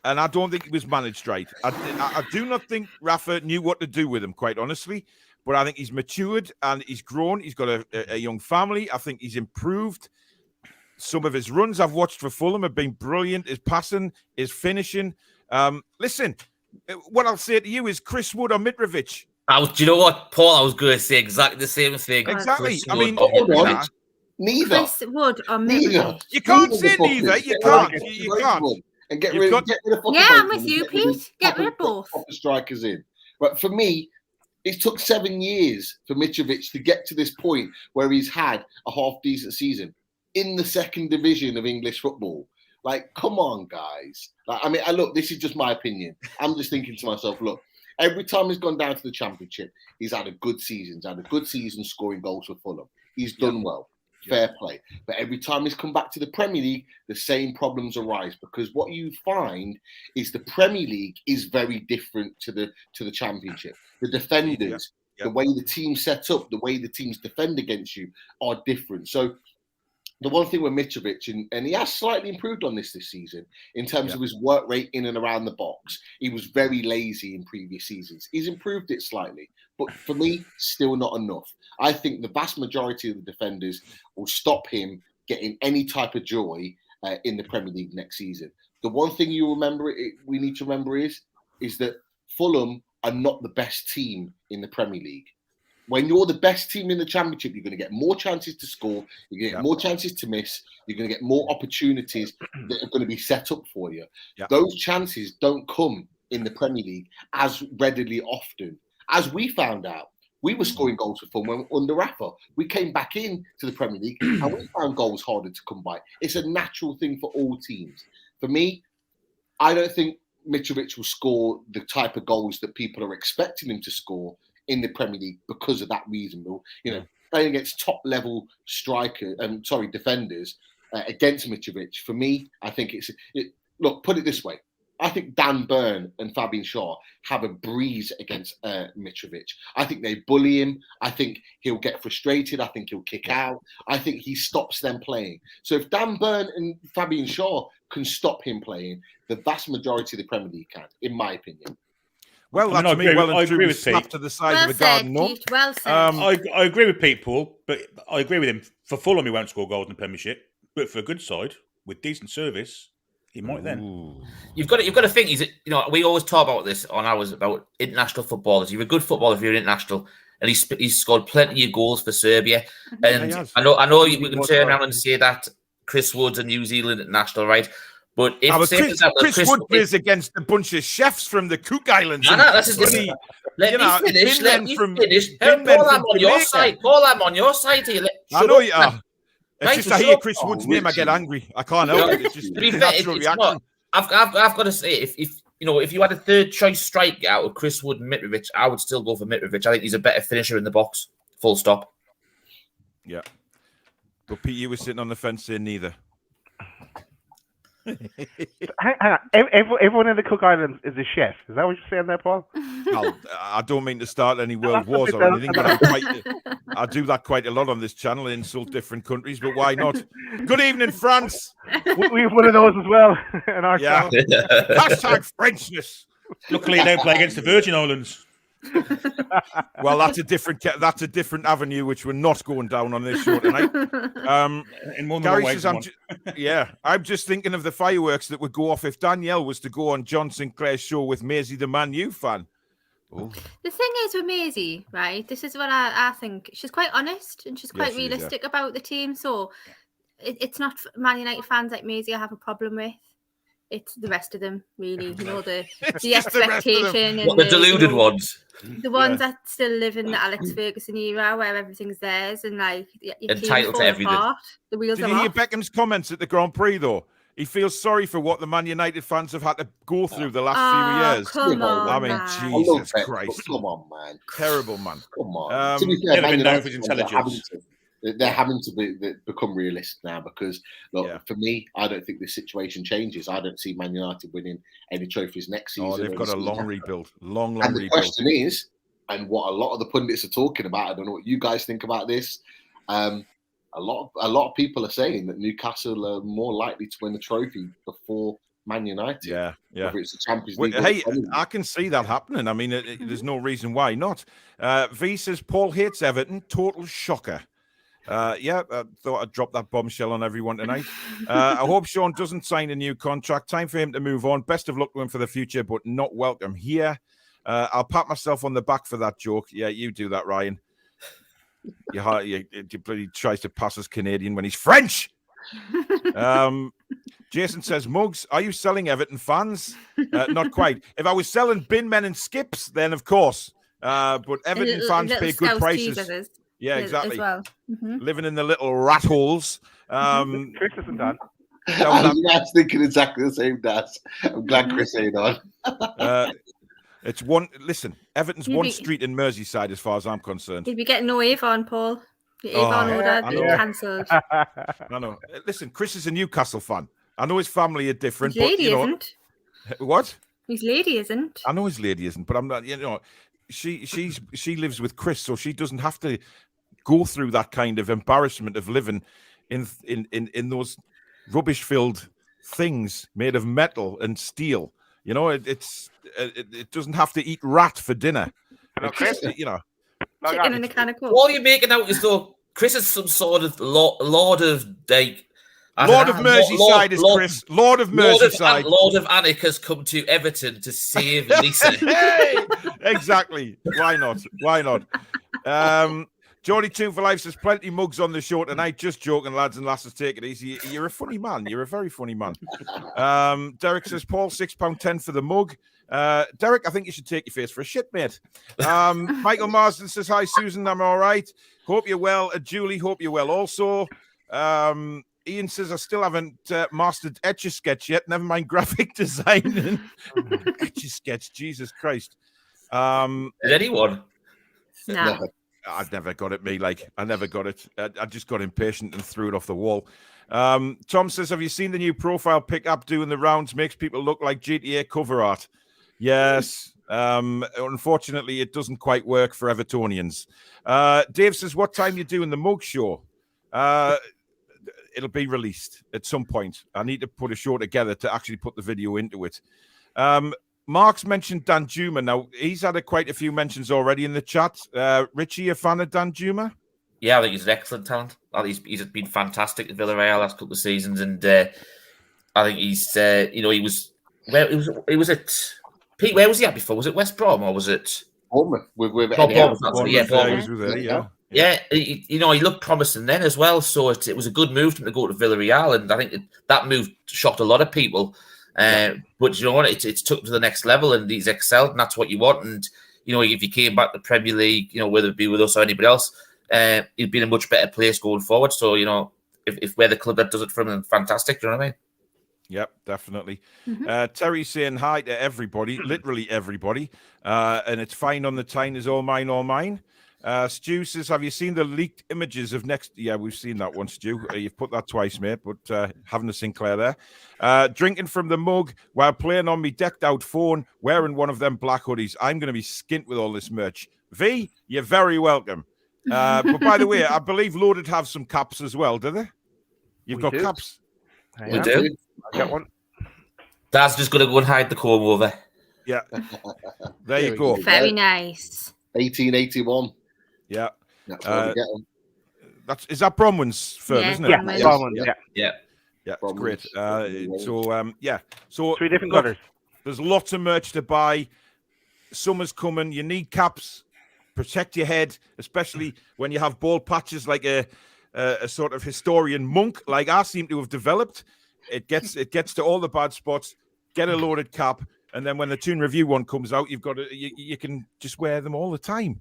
and I don't think he was managed right. I do not think Rafa knew what to do with him, quite honestly. But I think he's matured and he's grown. He's got a young family. I think he's improved. Some of his runs I've watched for Fulham have been brilliant. His passing, his finishing. Listen, what I'll say to you is Chris Wood or Mitrovic. Do you know what, Paul? I was going to say exactly the same thing. Exactly. Chris I mean, neither. Chris Wood or Mitrovic. You can't say neither. You can't. You can't. And get rid of I'm with you, Pete. Get rid of both. Put the strikers in. But for me, it took 7 years for Mitrovic to get to this point where he's had a half-decent season in the second division of English football. Like, come on, guys. Like, I mean, look, this is just my opinion. I'm just thinking to myself, look, every time he's gone down to the Championship, he's had a good season. He's had a good season scoring goals for Fulham. He's done well. Fair play. But every time he's come back to the Premier League, the same problems arise, because what you find is the Premier League is very different to the Championship. The defenders, the way the team's set up, the way the teams defend against you are different. So the one thing with Mitrovic, and he has slightly improved on this season in terms of his work rate in and around the box. He was very lazy in previous seasons. He's improved it slightly, but for me, still not enough. I think the vast majority of the defenders will stop him getting any type of joy in the Premier League next season. The one thing we need to remember is that Fulham are not the best team in the Premier League. When you're the best team in the Championship, you're going to get more chances to score. You're going to get more chances to miss. You're going to get more opportunities that are going to be set up for you. Those chances don't come in the Premier League as readily often. As we found out, we were scoring goals for Fulham under Rafa. We came back in to the Premier League and we found goals harder to come by. It's a natural thing for all teams. For me, I don't think Mitrovic will score the type of goals that people are expecting him to score in the Premier League because of that reason. You know, playing against top-level defenders against Mitrovic, for me, I think look, put it this way. I think Dan Burn and Fabian Shaw have a breeze against Mitrovic. I think they bully him. I think he'll get frustrated. I think he'll kick out. I think he stops them playing. So if Dan Burn and Fabian Shaw can stop him playing, the vast majority of the Premier League can, in my opinion. Well, that's me. I agree with Pete. To the side of the garden. Pete, well said. I agree with Pete, Paul, but I agree with him. For Fulham, he won't score goals in the Premiership, but for a good side with decent service, he might then. You've got to think. We always talk about this on ours about international footballers. You're a good footballer if you're international, and he's scored plenty of goals for Serbia. And I know we can turn around and say that Chris Wood's a New Zealand international, right? But if Chris Wood plays against a bunch of chefs from the Cook Islands, let me finish. Paul, I'm on your side. Paul, I'm on your side here. I know you are. It's just I hear Chris Wood's name, I get angry. I can't help it. It's just a natural reaction. I've got to say, if you had a third choice striker out of Chris Wood and Mitrovic, I would still go for Mitrovic. I think he's a better finisher in the box. Full stop. Yeah. But Pete, you were sitting on the fence saying neither. Hang on. Everyone in the Cook Islands is a chef. Is that what you're saying there, Paul? I don't mean to start any world wars or anything, but I do that quite a lot on this channel, insult different countries, but why not? Good evening, France. We have one of those as well in our channel. Hashtag Frenchness. Luckily, they play against the Virgin Islands. Well, that's a different avenue which we're not going down on this show tonight. In more than ways, I'm just thinking of the fireworks that would go off if Danielle was to go on John Sinclair's show with Maisie, the Man U fan. Ooh. The thing is with Maisie, right? This is what I think. She's quite honest and she's quite realistic about the team. So it's not Man United fans like Maisie I have a problem with. It's the rest of them, really. You know, the expectation. And the deluded ones. The ones that still live in the Alex Ferguson era where everything's theirs and like entitled to everything. Apart, the wheels Did you hear Beckham's comments at the Grand Prix though? He feels sorry for what the Man United fans have had to go through the last few years. Come on, I mean, Jesus Christ. Come on, man. Terrible, man. Come on. Never been known for his intelligence. They're having to become realistic now because, for me, I don't think this situation changes. I don't see Man United winning any trophies next season. Oh, they've got a long rebuild. Long and the rebuild. question is, and what a lot of the pundits are talking about, I don't know what you guys think about this, a lot of people are saying that Newcastle are more likely to win the trophy before Man United. Yeah. Whether it's the Champions League. Hey, I can see that happening. I mean, there's no reason why not. V says Paul hates Everton. Total shocker. I thought I'd drop that bombshell on everyone tonight. I hope Sean doesn't sign a new contract. Time for him to move on. Best of luck to him for the future, but not welcome here. I'll pat myself on the back for that joke. Yeah, you do that, Ryan. He bloody tries to pass as Canadian when he's French. Jason says, Muggs, are you selling Everton fans? Not quite. If I was selling bin men and skips, then of course. But Everton fans pay good prices. Yeah, exactly. As well. Living in the little rat holes. Chris isn't done. I was thinking exactly the same, Daz. I'm glad Chris ain't on. It's one. Listen, Everton's one street in Merseyside, as far as I'm concerned. You'd be getting no Avon, Paul. The Avon order being cancelled. I know. Listen, Chris is a Newcastle fan. I know his family are different. His lady isn't. What? His lady isn't. I know his lady isn't, but I'm not. She lives with Chris, so she doesn't have to go through that kind of embarrassment of living in those rubbish-filled things made of metal and steel. You know, it doesn't have to eat rat for dinner. Chicken in a can of Coke. All you're making out is though Chris is some sort of lord of like Lord of Merseyside is Chris. Lord of Merseyside. Lord of Anik has come to Everton to save Lisa. Exactly. Why not? Why not? Geordie Toon for Life says plenty mugs on the show tonight. Just joking, lads and lasses. Take it easy. You're a funny man. You're a very funny man. Derek says Paul £6.10 for the mug. Derek, I think you should take your face for a shit, mate. Michael Marsden says hi, Susan. I'm all right. Hope you're well. Julie, hope you're well. Also, Ian says I still haven't mastered Etch-a-Sketch yet. Never mind graphic design. Etch-a-Sketch, Jesus Christ. Did anyone? No. I've never got it, me. Like, I never got it. I just got impatient and threw it off the wall. Tom says, have you seen the new profile pick-up doing the rounds? Makes people look like GTA cover art. Yes. Unfortunately, it doesn't quite work for Evertonians. Dave says, what time you doing the mug show? It'll be released at some point. I need to put a show together to actually put the video into it. Mark's mentioned Danjuma. Now, he's had quite a few mentions already in the chat. Richie, a fan of Danjuma? Yeah, I think he's an excellent talent. I think he's been fantastic at Villarreal last couple of seasons, and I think he's, he was at Pete. Where was he at before? Was it West Brom or was it Bournemouth? With Yeah, he looked promising then as well. So it was a good move for him to go to Villarreal, and I think that move shocked a lot of people. But you know what? It's took him to the next level, and he's excelled, and that's what you want. And if he came back to the Premier League, whether it be with us or anybody else, he'd be in a much better place going forward. So if we're the club that does it for him, then fantastic. Do you know what I mean? Yep, definitely. Terry saying hi to everybody, literally everybody, and it's fine on the Tyne is all mine, all mine. Stu says, have you seen the leaked images of next? Yeah, we've seen that one, Stu. You've put that twice, mate, but having a Sinclair there. Drinking from the mug while playing on me decked out phone, wearing one of them black hoodies. I'm going to be skint with all this merch. V, you're very welcome. But by the way, I believe Loaded have some caps as well, do they? You've got caps. We do. I got one. Dad's just going to go and hide the comb over. Yeah. There you go. Very nice. 1881. Yeah. That's where we get them. Is that Bronwyn's firm, isn't it? Yeah, Bronwyn, yeah. It's great. So 3 different colours. There's lots of merch to buy. Summer's coming. You need caps. Protect your head, especially when you have bald patches like a sort of historian monk, like I seem to have developed. It gets to all the bad spots. Get a loaded cap, and then when the Toon Review one comes out, you've got you can just wear them all the time.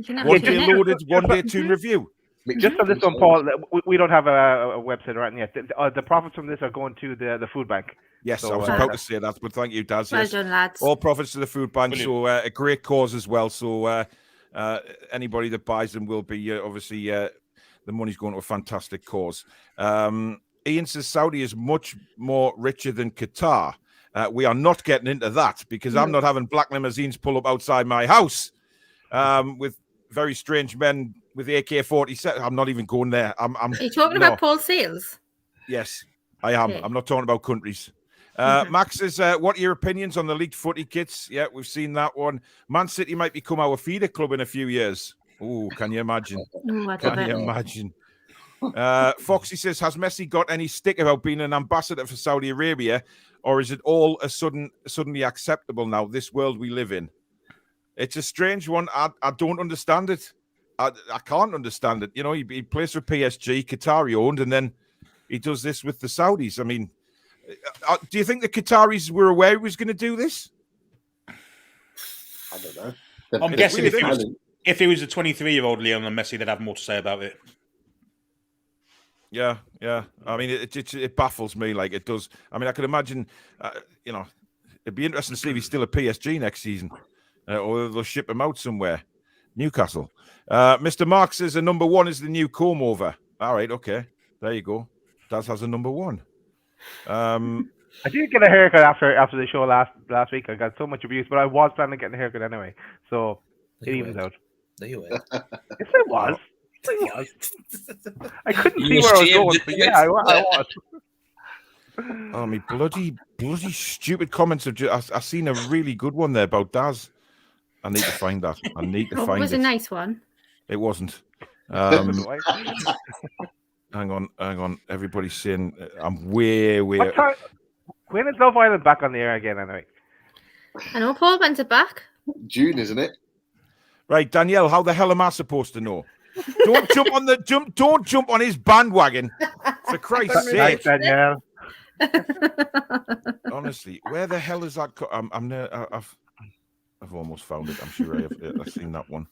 One day loaded, one day Toon Review. Just on this one, Paul, we don't have a website or anything yet. The profits from this are going to the food bank. Yes, so, I was about to say that, but thank you, Daz. Well done, lads. All profits to the food bank, so a great cause as well. So anybody that buys them will be obviously the money's going to a fantastic cause. Ian says Saudi is much more richer than Qatar. We are not getting into that because I'm not having black limousines pull up outside my house with very strange men with AK-47. I'm not even going there. Are you talking about Paul Sales? Yes, I am. Okay. I'm not talking about countries. Max says, what are your opinions on the leaked footy kits? Yeah, we've seen that one. Man City might become our feeder club in a few years. Oh, can you imagine? Can you imagine? Foxy says, has Messi got any stick about being an ambassador for Saudi Arabia, or is it all suddenly acceptable now, this world we live in? It's a strange one. I don't understand it. I can't understand it. He plays for PSG, Qatari owned, and then he does this with the Saudis. I mean, do you think the Qataris were aware he was going to do this? I don't know. I'm guessing if he was a 23-year-old Lionel Messi, they'd have more to say about it. Yeah. I mean, it baffles me like it does. I mean, I could imagine, it'd be interesting to see if he's still at PSG next season, or they'll ship him out somewhere. Newcastle. Mr. Mark says a number 1 is the new comb over. All right, okay. There you go. Daz has a number 1. I did get a haircut after the show last week. I got so much abuse, but I was planning on getting a haircut anyway, so it evens out. There you were. Yes, I was. I couldn't see where I was going, but yeah, I was. Oh, me bloody stupid comments. I seen a really good one there about Daz. I need to find that. It was a nice one. It wasn't. Hang on. Everybody's saying I'm way. What time? When is Love Island back on the air again? Anyway, I know Paul went it back. June, isn't it? Right, Danielle. How the hell am I supposed to know? Don't jump on his bandwagon. For Christ's sake, thanks, Danielle. Honestly, where the hell is that? I've almost found it. I'm sure I've seen that one.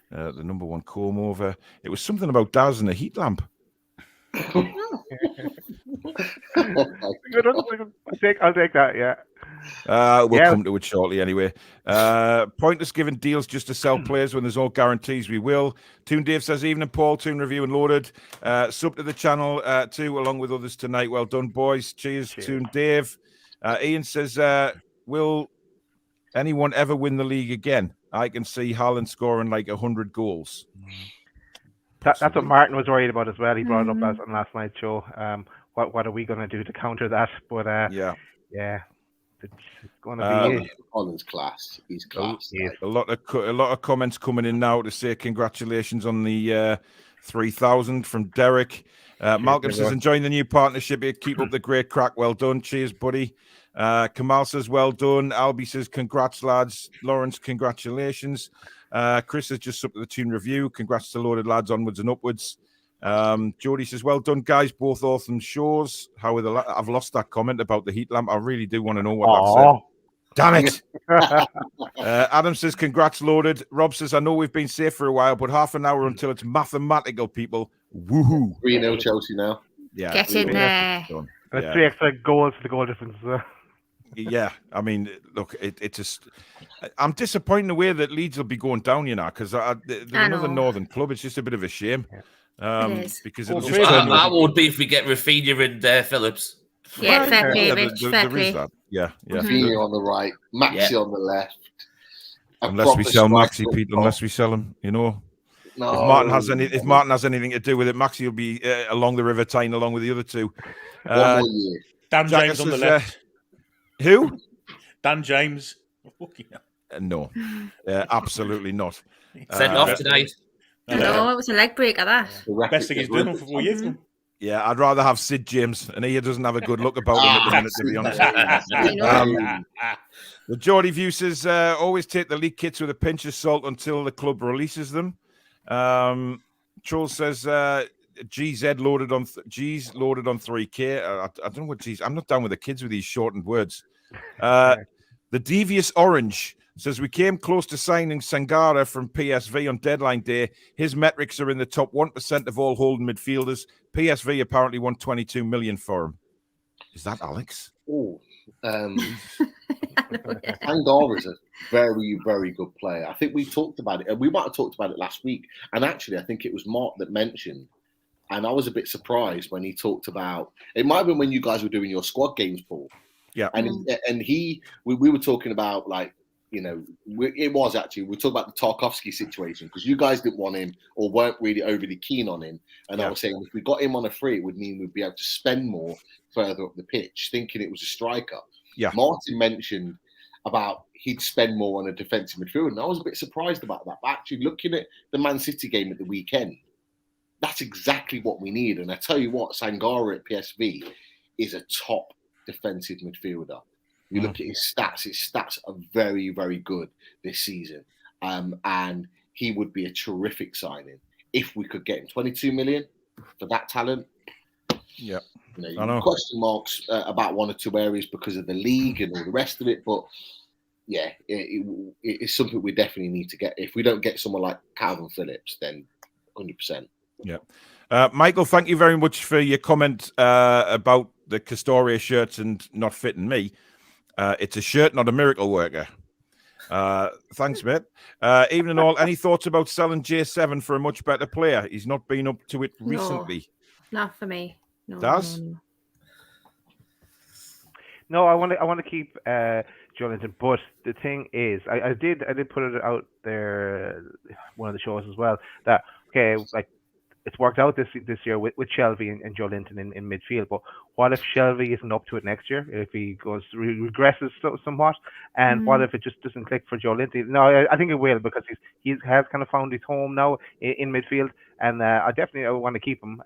The number one comb over. It was something about Daz and a heat lamp. I'll take that. Yeah. We'll come to it shortly anyway. Pointless giving deals just to sell players when there's no guarantees. We will. Toon Dave says, evening, Paul. Toon review and loaded. Sub to the channel too, along with others tonight. Well done, boys. Cheers. Toon Dave. Ian says, will anyone ever win the league again? I can see Haaland scoring like 100 goals. That's what Martin was worried about as well. He brought it up on last night's show. What are we going to do to counter that? But yeah, it's going to be Haaland's class. He's class. A lot of comments coming in now to say congratulations on the 3,000 from Derek. Malcolm says, enjoying the new partnership here. Keep up the great crack. Well done. Cheers, buddy. Kamal says, well done. Albie says, congrats, lads. Lawrence, congratulations. Chris has just up to the Toon review. Congrats to loaded lads, onwards and upwards. Jody says, well done, guys. Both awesome shows. How are the I've lost that comment about the heat lamp. I really do want to know what that said. Damn it. Adam says, congrats, loaded. Rob says, I know we've been safe for a while, but half an hour until it's mathematical, people. Woohoo. 3-0 Chelsea now. Yeah. Get in there. There's 3 extra goals for the goal difference. Yeah, I mean, look, it's just. I'm disappointed in the way that Leeds will be going down, because they're another northern club. It's just a bit of a shame. It is. Because that would be if we get Rafinha and Phillips. Yeah, fair play, Rich. Fair there is play. that. Yeah. Rafinha on the right, Maxi on the left. Unless we sell Maxi, Pete. Unless we sell him, No. If Martin has anything to do with it, Maxi will be along the River Tyne along with the other two. One more year. Dan James on the left. Who? Dan James. No, absolutely not. Sent off tonight. No, it was a leg break at that. Best thing he's done for 4 years. Yeah, I'd rather have Sid James, and he doesn't have a good look about him at the minute, to be honest. The Geordie View says, always take the league kits with a pinch of salt until the club releases them. Charles says, GZ loaded on 3K. I don't know what G's. I'm not down with the kids with these shortened words. The Devious Orange says, we came close to signing Sangare from PSV on deadline day. His metrics are in the top 1% of all holding midfielders. PSV apparently won 22 million for him. Is that Alex? Oh, Sangare is a very, very good player. I think we talked about it. We might have talked about it last week. And actually, I think it was Mark that mentioned. And I was a bit surprised when he talked about, it might have been when you guys were doing your squad games, Paul. Yeah. And we were talking about, like, it was actually, we talked about the Tarkowski situation because you guys didn't want him or weren't really overly keen on him. And I was saying, if we got him on a free, it would mean we'd be able to spend more further up the pitch, thinking it was a striker. Yeah. Martin mentioned about he'd spend more on a defensive midfield. And I was a bit surprised about that. But actually, looking at the Man City game at the weekend, that's exactly what we need. And I tell you what, Sangare at PSV is a top defensive midfielder. You look at his stats are very, very good this season. And he would be a terrific signing if we could get him. 22 million for that talent. Yeah. I know. Question marks about one or two areas because of the league and all the rest of it. But yeah, it's something we definitely need to get. If we don't get someone like Calvin Phillips, then 100%. Yeah. Michael, thank you very much for your comment about the Kastori shirts and not fitting me. It's a shirt, not a miracle worker. Thanks, mate. Evening all. Any thoughts about selling J7 for a much better player? He's not been up to it recently. Not for me. No. Does? No, I want to keep Jonathan. But the thing is, I did put it out there one of the shows as well that it's worked out this year with Shelby and Joelinton in midfield. But what if Shelby isn't up to it next year? If he regresses somewhat, and what if it just doesn't click for Joelinton? No, I think it will because he has kind of found his home now in midfield, and I definitely want to keep him.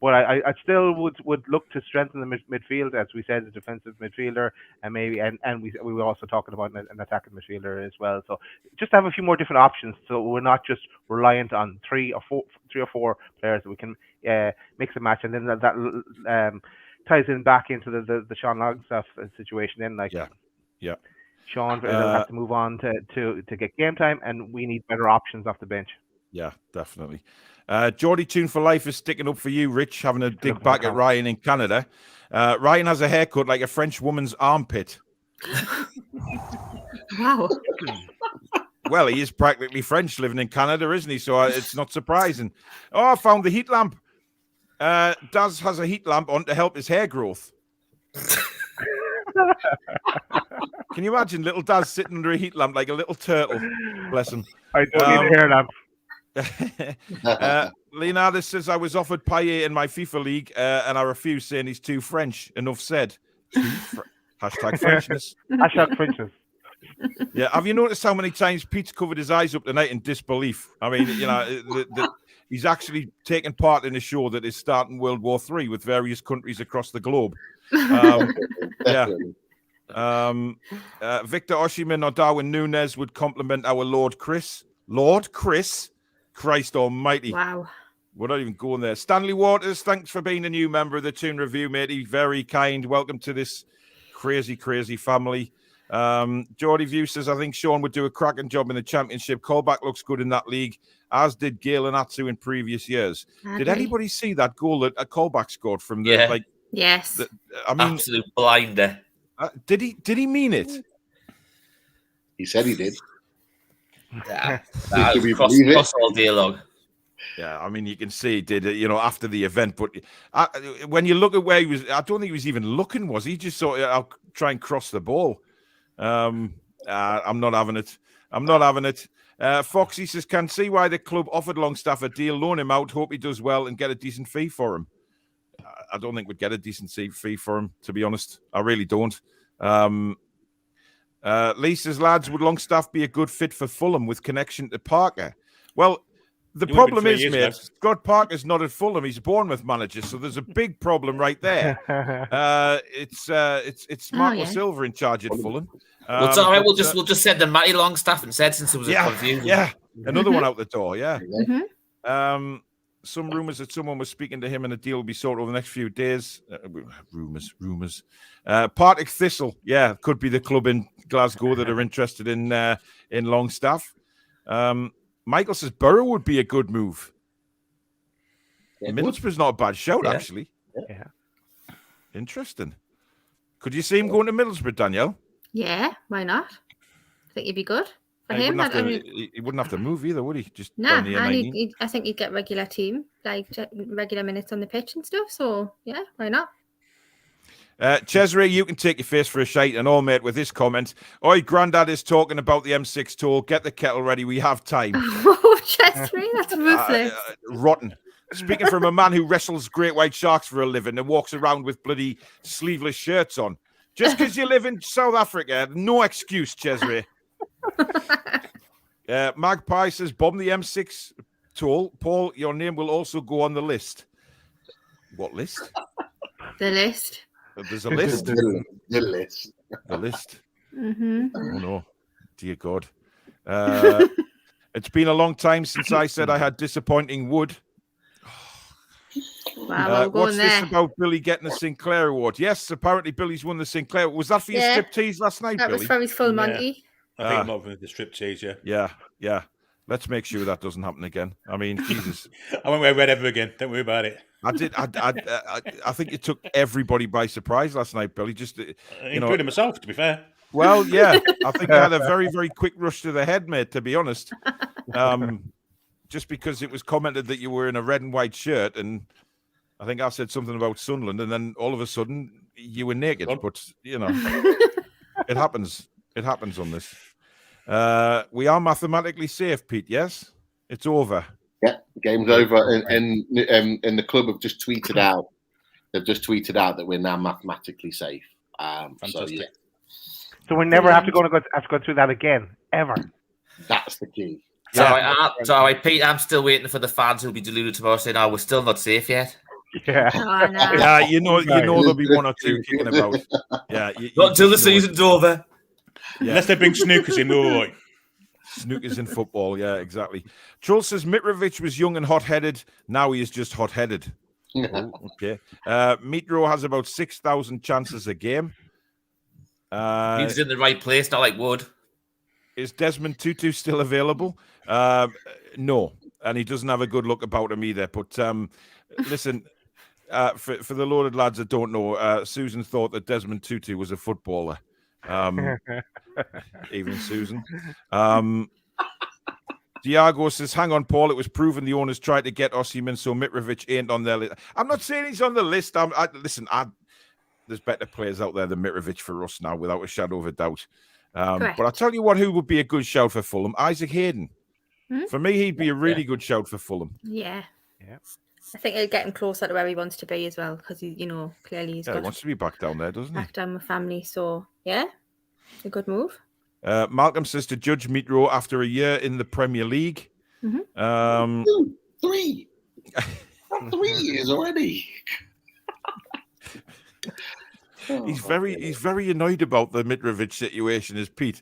But I still would look to strengthen the midfield, as we said, the defensive midfielder, and maybe and we were also talking about an attacking midfielder as well. So just have a few more different options, so we're not just reliant on three or four players that we can mix and match, and then that ties in back into the Sean Longstaff situation. Then yeah. Sean has to move on to get game time, and we need better options off the bench. Yeah, definitely. Geordie Toon for life is sticking up for you, Rich, having a dig back at Ryan in Canada. Ryan has a haircut like a French woman's armpit. Wow. Well, he is practically French living in Canada, isn't he? So it's not surprising. Oh, I found the heat lamp. Daz has a heat lamp on to help his hair growth. Can you imagine little Daz sitting under a heat lamp like a little turtle? Bless him. I don't need a hair lamp. Leonardo says, I was offered Payet in my FIFA league and I refused, saying he's too French. Enough said. Hashtag Frenchness. Hashtag Frenchness. Yeah, have you noticed how many times Pete's covered his eyes up tonight in disbelief? I mean, you know, he's actually taken part in a show that is starting World War III with various countries across the globe. Yeah. Victor Osimhen or Darwin Núñez would compliment our Lord Chris. Lord Chris? Christ almighty. Wow. We're not even going there. Stanley Waters, thanks for being a new member of the Toon Review, matey. Very kind. Welcome to this crazy, crazy family. Geordie View says, I think Sean would do a cracking job in the Championship. Colback looks good in that league, as did Gale and Atsu in previous years. Did anybody see that goal that a Colback scored from the Yes. I mean, absolute blinder. Did he mean it? He said he did. That was cross all day long. Yeah, I mean, you can see he did it, you know, after the event. But when you look at where he was, I don't think he was even looking, was he? Just thought, I'll try and cross the ball. I'm not having it. I'm not having it. Foxy says, can see why the club offered Longstaff a deal, loan him out, hope he does well and get a decent fee for him. I don't think we'd get a decent fee for him, to be honest. I really don't. Lee says, lads, would Longstaff be a good fit for Fulham with connection to Parker? Well, the problem is, mate, Scott Parker's not at Fulham. He's a Bournemouth manager, so there's a big problem right there. It's Marco Silva in charge at Fulham. Well, it's all right. We'll just send the Matty Longstaff instead, since it was a confusion. Yeah, another one out the door. Yeah. Mm-hmm. Some rumours that someone was speaking to him and a deal will be sorted over the next few days. Rumours. Partick Thistle, could be the club in Glasgow that are interested in Longstaff. Michael says Borough would be a good move. Middlesbrough's not a bad shout, actually. Yeah. Interesting. Could you see him going to Middlesbrough, Danielle? Yeah, why not? I think he'd be good for him. He wouldn't have to move either, would he? Just I think he'd get regular team, like regular minutes on the pitch and stuff. So, yeah, why not? Cesare, you can take your face for a shite and all, mate, with this comment. Oi, Grandad is talking about the M6 toll. Get the kettle ready. We have time. Oh, Cesare, that's ruthless. Rotten. Speaking from a man who wrestles great white sharks for a living and walks around with bloody sleeveless shirts on. Just because you live in South Africa, no excuse, Cesare. Magpie says, bomb the M6 toll. Paul, your name will also go on the list. What list? The list. There's a list. The list. The list. Mm-hmm. Oh, no. Dear God. It's been a long time since I said I had disappointing wood. Wow, what's this this about Billy getting a Sinclair award? Yes, apparently Billy's won the Sinclair. Was that for your striptease last night, That Billy? was from his full Monty. I think I'm not with the striptease, Yeah. Let's make sure that doesn't happen again. I mean, Jesus. I won't wear red ever again. Don't worry about it. I think you took everybody by surprise last night, Billy. Just including myself, to be fair. Well, yeah. I think I had a very, very quick rush to the head, mate, to be honest. Just because it was commented that you were in a red and white shirt, and I think I said something about Sunderland, and then all of a sudden you were naked. But, it happens. It happens on this. We are mathematically safe, Pete, yes? It's over. Yeah, game's over. And the club have just tweeted out. They've just tweeted out that we're now mathematically safe. Fantastic. So we never have to go through that again, ever. That's the key. So, Pete, I'm still waiting for the fans who'll be deluded tomorrow saying, we're still not safe yet. Yeah. Oh, no. Yeah, you know there'll be one or two kicking about. Yeah, Not until the just know it. season's over. Yeah. Unless they bring snookers in, all right. Snookers in football, yeah, exactly. Troll says Mitrovic was young and hot-headed. Now he is just hot-headed. Oh, okay. Mitro has about 6,000 chances a game. He's in the right place, not like Wood. Is Desmond Tutu still available? No, and he doesn't have a good look about him either. But listen, for the loaded lads that don't know, Susan thought that Desmond Tutu was a footballer. Even Susan. Diago says, hang on, Paul. It was proven the owners tried to get Osimhen, so Mitrovic ain't on their list. I'm not saying he's on the list. There's better players out there than Mitrovic for us now, without a shadow of a doubt. But I'll tell you what, who would be a good shout for Fulham? Isaac Hayden. For me, he'd be a really good shout for Fulham. Yeah. I think it'll get him closer to where he wants to be as well, because he clearly he wants to be back down there, doesn't he? Back down with family, so yeah, a good move. Malcolm says to judge Mitro after a year in the Premier League. 3 years already. He's very annoyed about the Mitrovic situation, is Pete.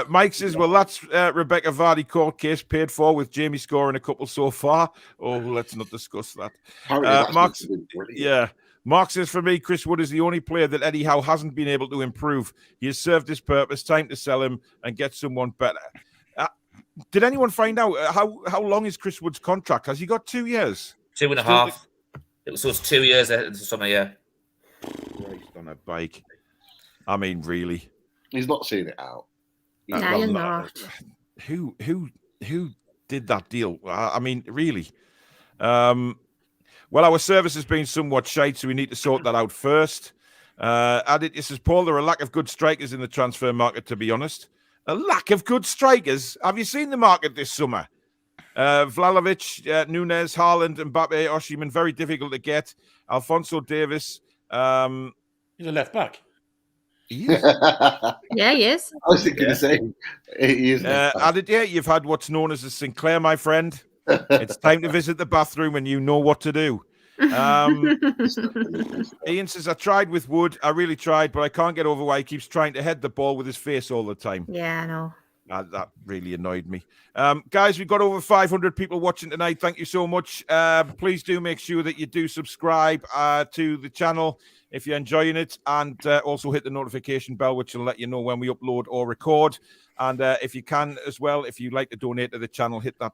Mike says, well, that's Rebecca Vardy court case paid for, with Jamie scoring a couple so far. Oh, let's not discuss that. Mark says, for me, Chris Wood is the only player that Eddie Howe hasn't been able to improve. He has served his purpose. Time to sell him and get someone better. Did anyone find out how long is Chris Wood's contract? Has he got 2 years? 2.5. It's 2 years in the summer, yeah. Christ on a bike. I mean, really. He's not seeing it out. No, you're not. Who did that deal? I mean, really. Well, our service has been somewhat shite, so we need to sort that out first. It says, Paul, there are a lack of good strikers in the transfer market, to be honest. A lack of good strikers? Have you seen the market this summer? Vlahovic, Nunes, Haaland, Mbappe, Osimhen, very difficult to get. Alphonso Davies. He's a left back. He is. Yeah, he is. I was thinking the same. He is. You've had what's known as a Sinclair, my friend. It's time to visit the bathroom and you know what to do. Ian says, I tried with Wood. I really tried, but I can't get over why he keeps trying to head the ball with his face all the time. Yeah, I know. That really annoyed me. Guys, we've got over 500 people watching tonight. Thank you so much. Please do make sure that you do subscribe to the channel if you're enjoying it, and also hit the notification bell, which will let you know when we upload or record. And if you can as well, if you'd like to donate to the channel, hit that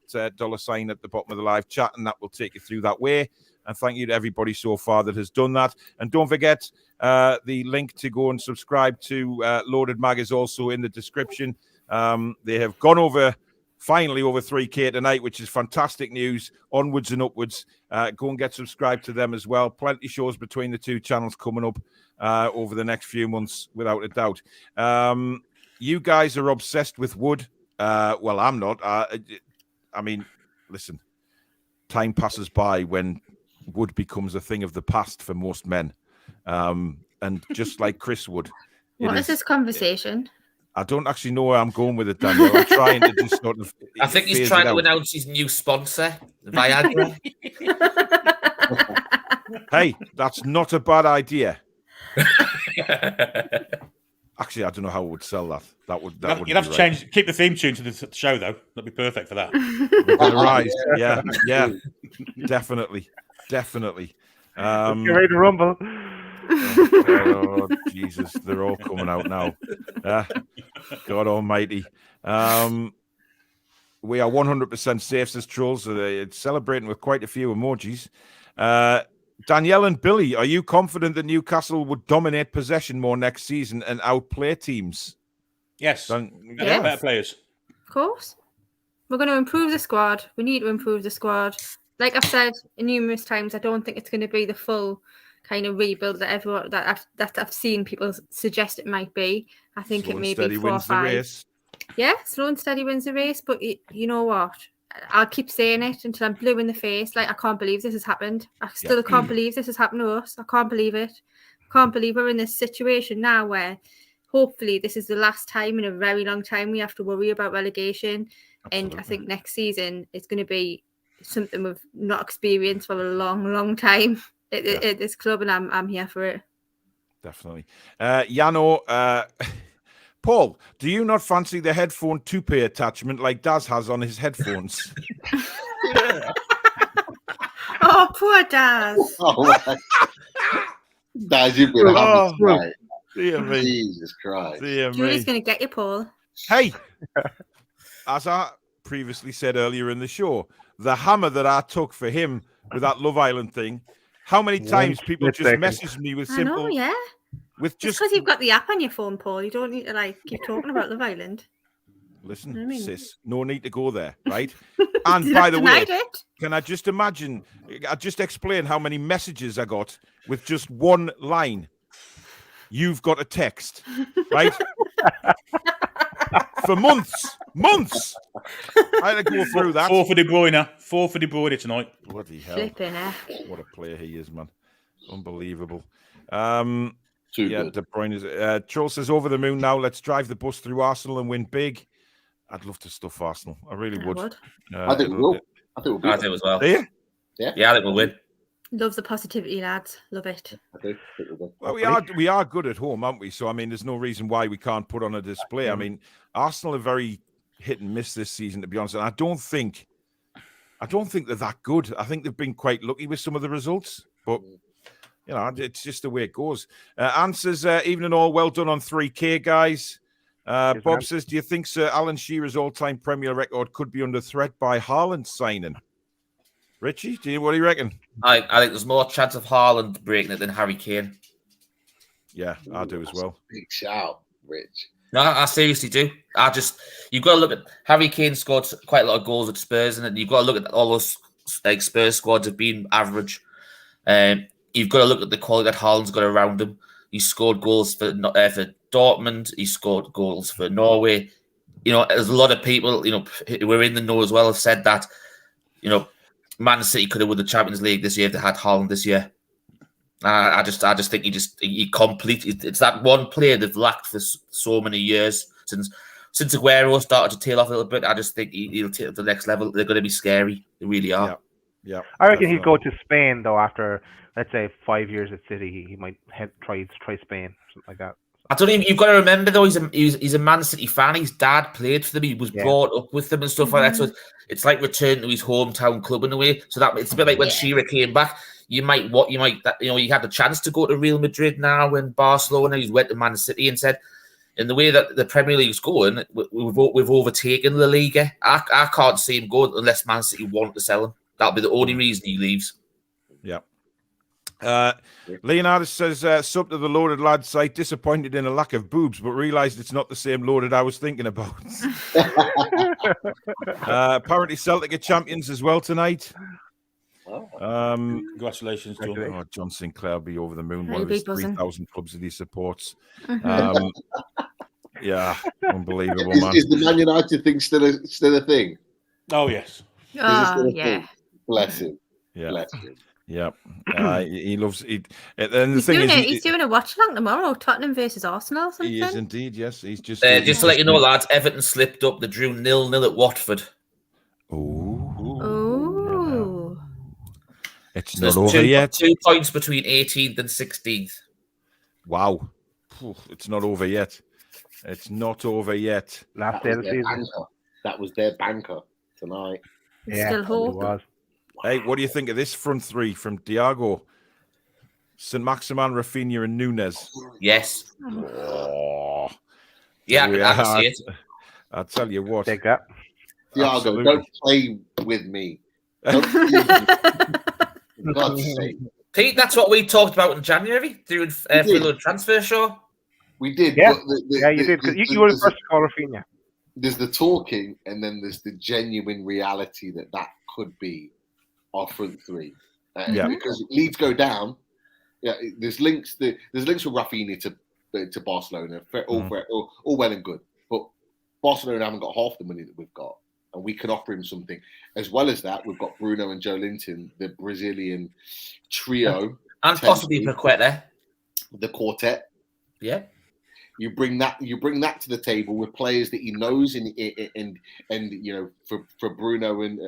$sign at the bottom of the live chat, and that will take you through that way. And thank you to everybody so far that has done that. And don't forget, the link to go and subscribe to Loaded Mag is also in the description. They have gone finally over 3K tonight, which is fantastic news. Onwards and upwards. Go and get subscribed to them as well. Plenty shows between the two channels coming up over the next few months, without a doubt. You guys are obsessed with Wood. Well, I'm not. I mean, listen, time passes by when Wood becomes a thing of the past for most men. And just like Chris Wood. What is this conversation? I don't actually know where I'm going with it, Danielle. I'm trying to just sort of. I think he's trying to announce his new sponsor, Viagra. Hey, that's not a bad idea. Actually, I don't know how we would sell that. You'd have to change. Keep the theme tune to the show, though. That'd be perfect for that. Rise. Yeah, definitely. Get ready to rumble. Oh, Jesus, they're all coming out now. God almighty. We are 100% safe, says Trolls. So it's celebrating with quite a few emojis. Danielle and Billy, are you confident that Newcastle would dominate possession more next season and outplay teams? Yes. Better players. Of course. We're going to improve the squad. We need to improve the squad. Like I've said numerous times, I don't think it's going to be the full kind of rebuild that I've seen people suggest it might be. I think it may be 4 or 5. Yeah, slow and steady wins the race. But you know what? I'll keep saying it until I'm blue in the face. Like, I can't believe this has happened. I still can't believe this has happened to us. I can't believe it. I can't believe we're in this situation now where hopefully this is the last time in a very long time we have to worry about relegation. Absolutely. And I think next season it's going to be something we've not experienced for a long, long time. It's club, and I'm here for it. Definitely. Yano, Paul, do you not fancy the headphone toupee attachment like Daz has on his headphones? Oh, poor Daz. Oh, Daz, you've been happy tonight. Dear me. Jesus Christ. Dear me. Julie's going to get you, Paul. Hey, as I previously said earlier in the show, the hammer that I took for him with that Love Island thing, how many times people just message me with simple... I know, yeah. With just because you've got the app on your phone, Paul. You don't need to keep talking about Love Island. Listen, You know what I mean? sis, no need to go there, right? And by the way, can I just explain how many messages I got with just one line? You've got a text, right? For months. I had to go through that. 4 for De Bruyne. 4 for De Bruyne tonight. Bloody hell. Flipping heck. What a player he is, man. Unbelievable. Too yeah, good. De Bruyne is... Troll says, over the moon now. Let's drive the bus through Arsenal and win big. I'd love to stuff Arsenal. I really would. I think we will. I think we'll I do as well. Do you? Yeah, I think we'll win. Love the positivity, lads. Love it. I think we will. Well, we are good at home, aren't we? So, I mean, there's no reason why we can't put on a display. I mean, Arsenal are very hit and miss this season, to be honest. And I don't think they're that good. I think they've been quite lucky with some of the results. But, you know, it's just the way it goes. Answers, evening all, well done on 3K, guys. Bob says, do you think Sir Alan Shearer's all-time Premier record could be under threat by Haaland signing? Richie, what do you reckon? I think there's more chance of Haaland breaking it than Harry Kane. Yeah, I do as well. Big shout, Rich. No, I seriously do. You've got to look at Harry Kane scored quite a lot of goals at Spurs, and you've got to look at all those Spurs squads have been average. You've got to look at the quality that Haaland's got around him. He scored goals for Dortmund. He scored goals for Norway. You know, there's a lot of people, you know, who are in the know as well have said that, you know, Man City could have won the Champions League this year if they had Haaland this year. I just think he completely. It's that one player they've lacked for so many years since Aguero started to tail off a little bit. I just think he'll take it to the next level. They're going to be scary. They really are. Yeah. I reckon he'd go to Spain though after, let's say, 5 years at City. He might try Spain, something like that. I don't even. You've got to remember though, he's a Man City fan. His dad played for them. He was brought up with them and stuff like that. So it's like returning to his hometown club in a way. So that it's a bit like when Shearer came back. You had the chance to go to Real Madrid now and Barcelona. He went to Man City and said, in the way that the Premier League's going, we've overtaken La Liga. I can't see him going unless Man City want to sell him. That'll be the only reason he leaves. Yeah. Leonardo says, sub to the Loaded Lads site, disappointed in a lack of boobs, but realised it's not the same Loaded I was thinking about. Apparently Celtic are champions as well tonight. Congratulations, John. Oh, John Sinclair will be over the moon. Really One of his big 3,000 clubs that he supports. Yeah, unbelievable, man. Is the Man United thing still a thing? Oh, yes. Oh, yeah. Bless him. Yeah. Bless him. Yeah, he loves it. And the He's thing doing is, he's doing a watch along tomorrow, Tottenham versus Arsenal or something. he is indeed. Yes, he's just Just to let you know, lads, Everton slipped up. They drew 0-0 at Watford. Oh, It's So not over yet. 2 points between 18th and 16th. Wow, it's not over yet. It's not over yet. Last day of the season. That was their banker tonight. still hope. It was. Hey, what do you think of this front three from Diago, St. Maximan, Rafinha, and Nunes? Yes. Oh, Yeah, I can see it. I tell you what, Take that. Diago, Absolutely. don't play with me. Don't play with me. For God's sake. Pete, that's what we talked about in January doing for the transfer show. We did. Yeah, but you did. 'Cause you were the first to call Rafinha. There's the talking, and then there's the genuine reality that could be our front three. Because Leeds go down. Yeah, there's links. There's links with Rafinha to Barcelona. All well and good, but Barcelona haven't got half the money that we've got, and we can offer him something. As well as that, we've got Bruno and Joe Linton, the Brazilian trio, And possibly Paqueta. the quartet. Yeah. You bring that to the table with players that he knows, and you know, for Bruno and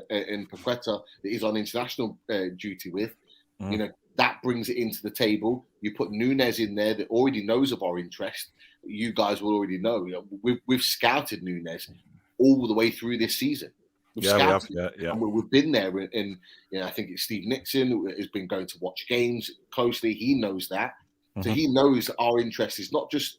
Paqueta that he's on international duty with. You know, that brings it into the table. You put Núñez in there that already knows of our interest. You guys will already know. We've scouted Núñez all the way through this season. We've been there, and I think it's Steve Nixon who has been going to watch games closely. He knows that, so he knows our interest is not just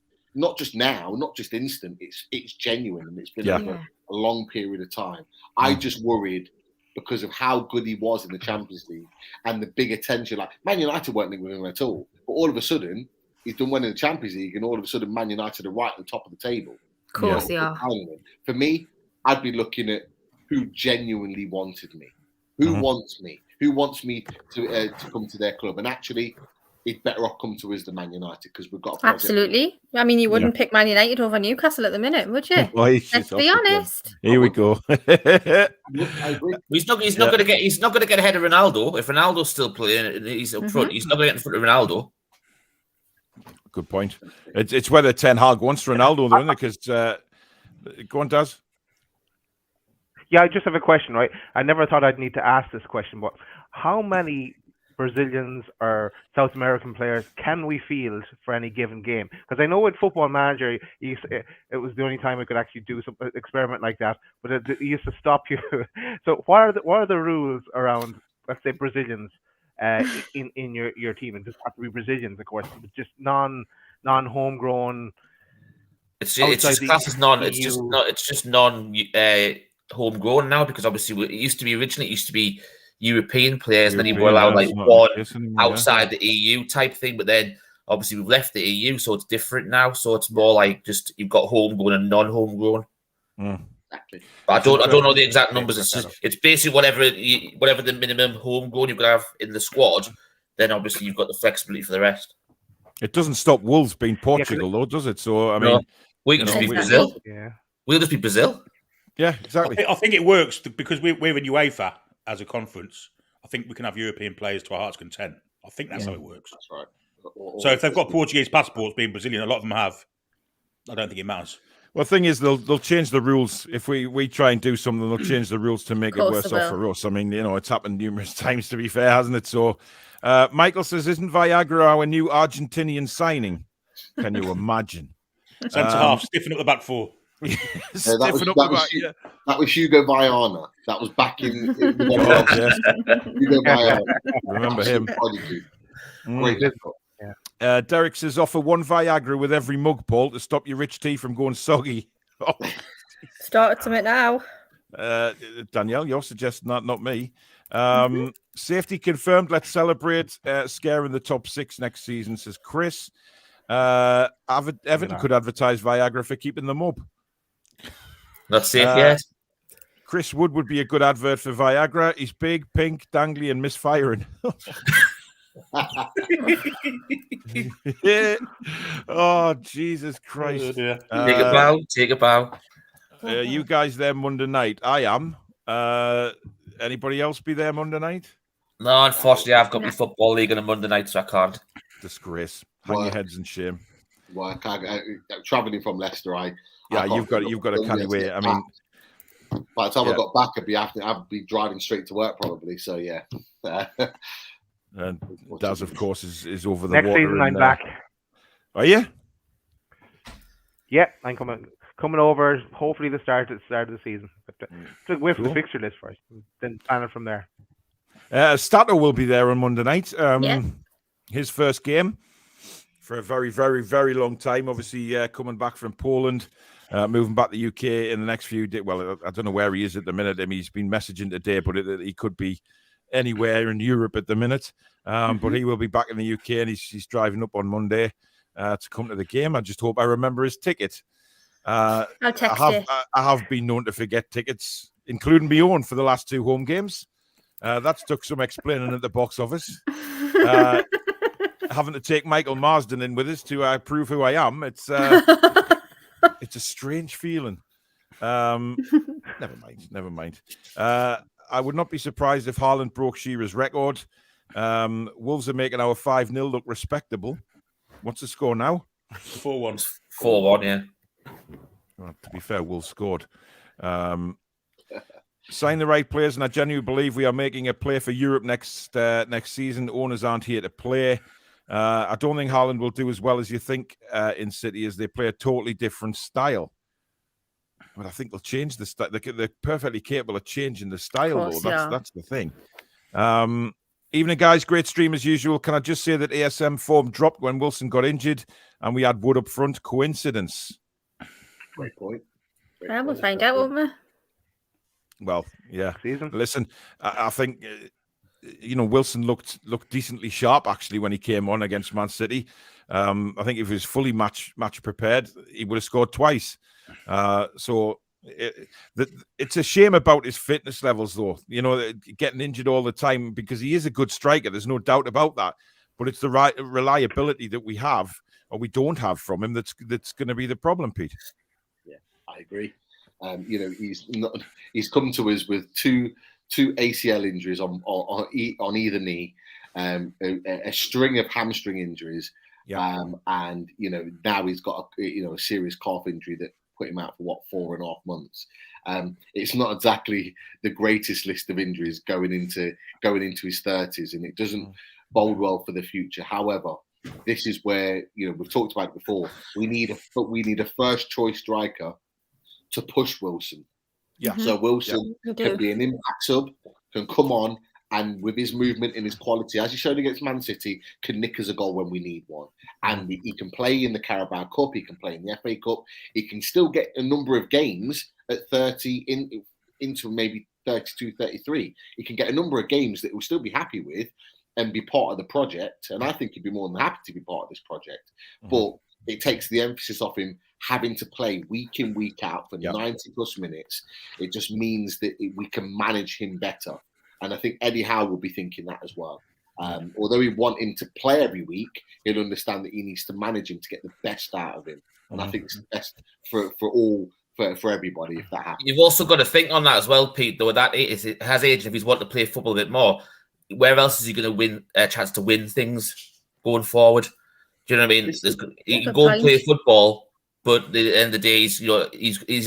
now, not just instant. It's genuine, and it's been over a long period of time. I just worried because of how good he was in the Champions League and the big attention. Like Man United weren't linked with him at all, but all of a sudden he's done well in the Champions League, and all of a sudden Man United are right at the top of the table. Of course they are. For me, I'd be looking at who genuinely wanted me, who wants me, who wants me to come to their club, and actually, it's better off come to us than Man United because we've got a project. Absolutely. I mean, you wouldn't pick Man United over Newcastle at the minute, would you? Let's be honest. Here we go. He's not going to get ahead of Ronaldo if Ronaldo's still playing and he's up front. He's not going to get in front of Ronaldo. Good point. It's whether Ten Hag wants Ronaldo, though, isn't it? Because go on, Daz. Yeah, I just have a question, right? I never thought I'd need to ask this question, but how many Brazilians or South American players can we field for any given game? Because I know with Football Manager, it was the only time I could actually do some experiment like that, but it used to stop you. So what are the rules around, let's say, Brazilians in your team? And just have to be Brazilians, of course, but just non-homegrown. It's just classed as non. It's just non homegrown now, because obviously it used to be European players, and then you were allowed like one outside the EU type thing. But then obviously we've left the EU, so it's different now. So it's more like just you've got homegrown and non-homegrown. Exactly. But I don't know the exact numbers. It's basically whatever the minimum homegrown you've got to have in the squad. Then obviously you've got the flexibility for the rest. It doesn't stop Wolves being Portugal, though, does it? So I mean, we can just be Brazil. Yeah, we'll just be Brazil. Yeah, exactly. I think it works because we're in UEFA as a conference. I think we can have European players to our heart's content. I think that's how it works. That's right. So if they've got Portuguese passports, being Brazilian, a lot of them have. I don't think it matters. Well, the thing is, they'll change the rules if we try and do something. They'll change the rules to make it worse off for us. I mean, it's happened numerous times, to be fair, hasn't it? So, Michael says, "Isn't Viagra our new Argentinian signing?" Can you imagine? Centre half, stiffen up the back four. That was Hugo Viana. That was back in Hugo Viana. Remember him? Derek says, "Offer one Viagra with every mug, Paul, to stop your rich tea from going soggy." Start to it now. Danielle, you're suggesting that, not me. Safety confirmed. Let's celebrate. Scare in the top 6 next season, says Chris. Everton could advertise Viagra for keeping them up. Not safe yet. Chris Wood be a good advert for Viagra. He's big, pink, dangly, and misfiring. Oh, Jesus Christ. Take a bow. You guys there Monday night? I am. Anybody else be there Monday night? No, unfortunately, I've got my football league on a Monday night, so I can't. Disgrace. Hang your heads in shame. Well, traveling from Leicester, you've got a canny way. I mean, by the time I got back, I'd be driving straight to work probably. So yeah. And Daz, of course, is over the next water. Next season, I'm back. Are you? Yeah, I'm coming over. Hopefully, the start of the season. But wait for the fixture list first, then plan it from there. Stato will be there on Monday night. His first game for a very, very, very long time. Obviously, coming back from Poland, moving back to the UK in the next few days. Well, I don't know where he is at the minute. I mean, he's been messaging today, but he could be anywhere in Europe at the minute. But he will be back in the UK, and he's driving up on Monday to come to the game. I just hope I remember his ticket. I'll text you. I have been known to forget tickets, including my own, for the last 2 home games. That's took some explaining at the box office. Having to take Michael Marsden in with us to prove who I am. It's a strange feeling. Never mind. I would not be surprised if Haaland broke Shearer's record. Wolves are making our 5-0 look respectable. What's the score now? 4-1. 4-1, yeah. Well, to be fair, Wolves scored. Sign the right players, and I genuinely believe we are making a play for Europe next season. Owners aren't here to play. I don't think Haaland will do as well as you think in City, as they play a totally different style. But I think they'll change the style. They're perfectly capable of changing the style, though. That's the thing. Evening, guys. Great stream as usual. Can I just say that ASM form dropped when Wilson got injured, and we had Wood up front? Coincidence? Great point. We'll find out, won't we? Well, yeah. Listen, I think Wilson looked decently sharp actually when he came on against Man City. I think if he was fully match prepared, he would have scored twice. So it's a shame about his fitness levels, though. Getting injured all the time, because he is a good striker. There's no doubt about that. But it's the right reliability that we have or we don't have from him that's going to be the problem, Pete. Yeah, I agree. He's come to us with two ACL injuries on either knee, a string of hamstring injuries, and now he's got a serious calf injury that put him out for 4.5 months. It's not exactly the greatest list of injuries going into his 30s, and it doesn't bode well for the future. However, this is where we've talked about it before. We need a first choice striker to push Wilson. Yeah. So Wilson can be an impact sub, can come on, and with his movement and his quality, as he showed against Man City, can nick us a goal when we need one. And he can play in the Carabao Cup, he can play in the FA Cup, he can still get a number of games at 30 into maybe 32, 33. He can get a number of games that he'll still be happy with and be part of the project. And I think he'd be more than happy to be part of this project. But it takes the emphasis off him having to play week in, week out for 90 plus minutes. It just means that we can manage him better. And I think Eddie Howe will be thinking that as well. Although he want him to play every week, he'll understand that he needs to manage him to get the best out of him. And I think it's the best for everybody if that happens. You've also got to think on that as well, Pete, though. That it has age. If he's wanting to play football a bit more, where else is he going to win a chance to win things going forward? Do you know what I mean? He can go and play football, but at the end of the day, he's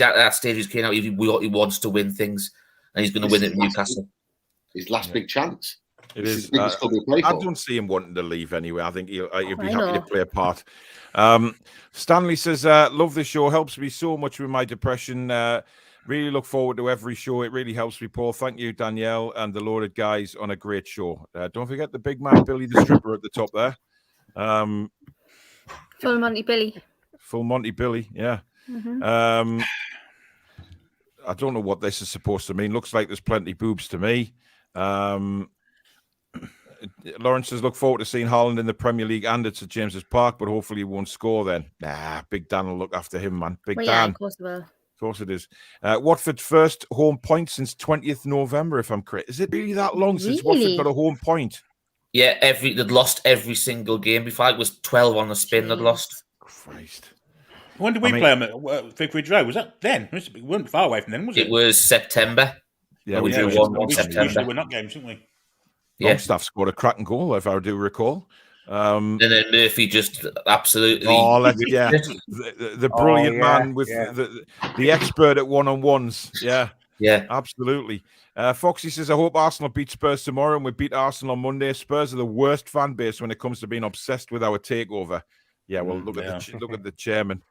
at that stage. He's came out. He wants to win things, and he's going to win it in Newcastle. His last big chance. It is. I don't see him wanting to leave anyway. I think he'll be happy to play a part. Stanley says, love the show. Helps me so much with my depression. Really look forward to every show. It really helps me, Paul. Thank you, Danielle, and the loaded guys on a great show. Don't forget the big man, Billy the Stripper, at the top there. Full Monty Billy. Full Monty Billy, yeah. I don't know what this is supposed to mean. Looks like there's plenty boobs to me. Lawrence says, look forward to seeing Haaland in the Premier League and at St James's Park, but hopefully he won't score then. Nah, Big Dan will look after him, man. Big Dan. Yeah, of course he will. Of course it is. Watford's first home point since 20th November, if I'm correct. Is it really that long since Watford got a home point? Yeah, they'd lost every single game. Before it was 12 on the spin they'd lost. Christ. When did we play them at Vicarage Road? Was that then? We weren't far away from then, was it? It was September. Yeah, we drew 1 September. Usually we're not games, didn't we? Longstaff scored a cracking goal, if I do recall. And then Murphy just absolutely... the brilliant man with the expert at one-on-ones. Yeah, absolutely. Foxy says, I hope Arsenal beat Spurs tomorrow and we beat Arsenal on Monday. Spurs are the worst fan base when it comes to being obsessed with our takeover. Yeah, well, look at the chairman.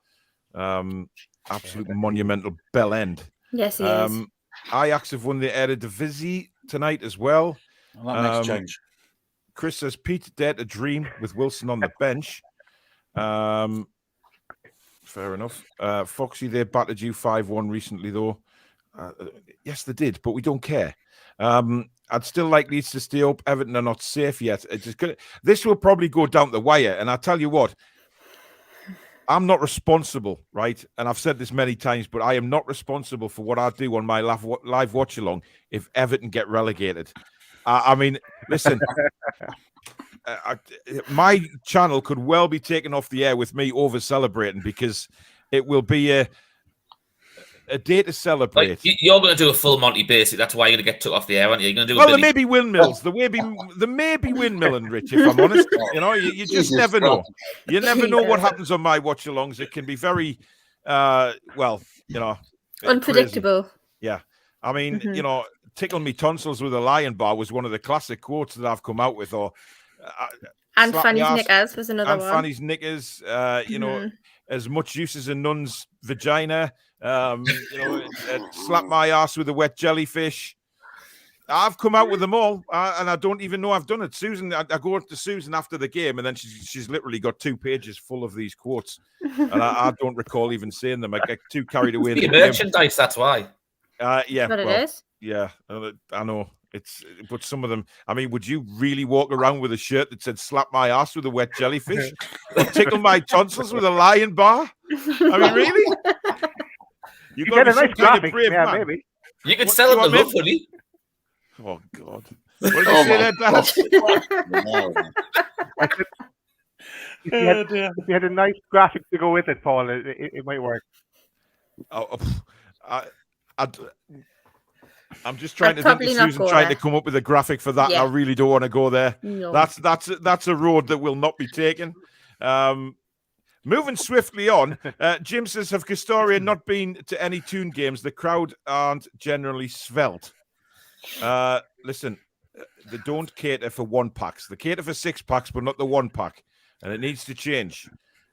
Absolute monumental bell end. Yes, he is. Ajax have won the Eredivisie tonight as well. Well, that makes change. Chris says, Pete dared to dream with Wilson on the bench. Fair enough. Foxy, they battered you 5-1 recently, though. Yes, they did, but we don't care. I'd still like Leeds to stay up. Everton are not safe yet. This will probably go down the wire. And I'll tell you what, I'm not responsible, right? And I've said this many times, but I am not responsible for what I do on my live watch along if Everton get relegated. I mean, listen, my channel could well be taken off the air with me over celebrating because it will be a day to celebrate. Like, you're going to do a full Monty Basic. That's why you're going to get took off the air, aren't you? You're going to do there may be windmills. There may be windmilling, Rich, if I'm honest. You just never know. You never know what happens on my watch-alongs. It can be very, unpredictable. Crazy. Yeah. I mean, you know, tickle me tonsils with a lion bar was one of the classic quotes that I've come out with. Or and Fanny's knickers was another and one. Fanny's knickers, you know, as much use as a nun's vagina. You know, slap my ass with a wet jellyfish. I've come out with them all, and I don't even know I've done it. Susan, I go to Susan after the game, and then she's literally got 2 pages full of these quotes, and I don't recall even saying them. I get too carried away. It's the merchandise, that's why. Yeah, But it is. Yeah, I know. But some of them. I mean, would you really walk around with a shirt that said "slap my ass with a wet jellyfish" or tickle my tonsils with a lion bar? I mean, really? You get a nice graphic, yeah, maybe. You could sell it the hoodie. Oh God! What did you say there, Dad? If you had a nice graphic to go with it, Paul, it might work. I'm just trying to think of Susan trying to come up with a graphic for that. Yeah. And I really don't want to go there. No. That's a road that will not be taken. Moving swiftly on, Jim says, have Kastori not been to any Toon games? The crowd aren't generally svelte. Listen, they don't cater for 1-packs. They cater for 6-packs, but not the 1-pack. And it needs to change.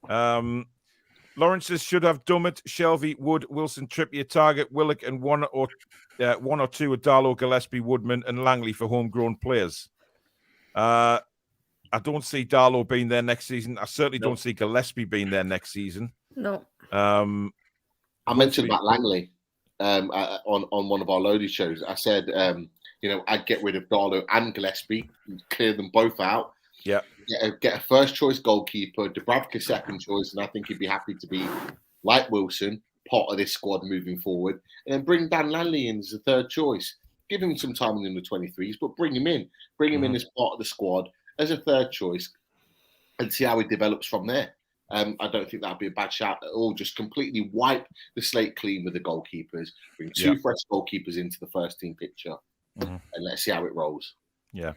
Lawrence says, should have Dummett, Shelvey, Wood, Wilson, Trippier, Target, Willock, and one or two of Darlow, Gillespie, Woodman, and Langley for homegrown players. I don't see Darlow being there next season. I certainly don't see Gillespie being there next season. No. I mentioned Matt Langley on one of our loaded shows. I said, you know, I'd get rid of Darlow and Gillespie, clear them both out. Yeah. Get a first choice goalkeeper, Dubravka second choice, and I think he'd be happy to be like Wilson, part of this squad moving forward, and then bring Dan Langley in as a third choice. Give him some time in the 23s, but bring him in. Bring him in as part of the squad as a third choice, and see how he develops from there. I don't think that'd be a bad shout at all. Just completely wipe the slate clean with the goalkeepers. Bring 2 fresh goalkeepers into the first team picture, and let's see how it rolls. Yeah.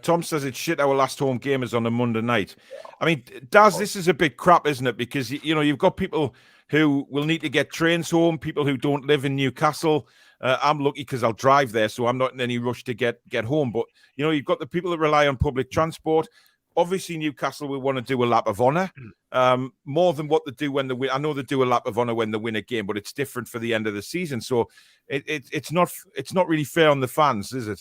Tom says it's shit our last home game is on a Monday night. I mean, Daz, this is a bit crap, isn't it? Because, you know, you've got people who will need to get trains home, people who don't live in Newcastle. I'm lucky because I'll drive there, so I'm not in any rush to get home. But, you know, you've got the people that rely on public transport. Obviously, Newcastle will want to do a lap of honour more than what they do when they win. I know they do a lap of honour when they win a game, but it's different for the end of the season. So it's not really fair on the fans, is it?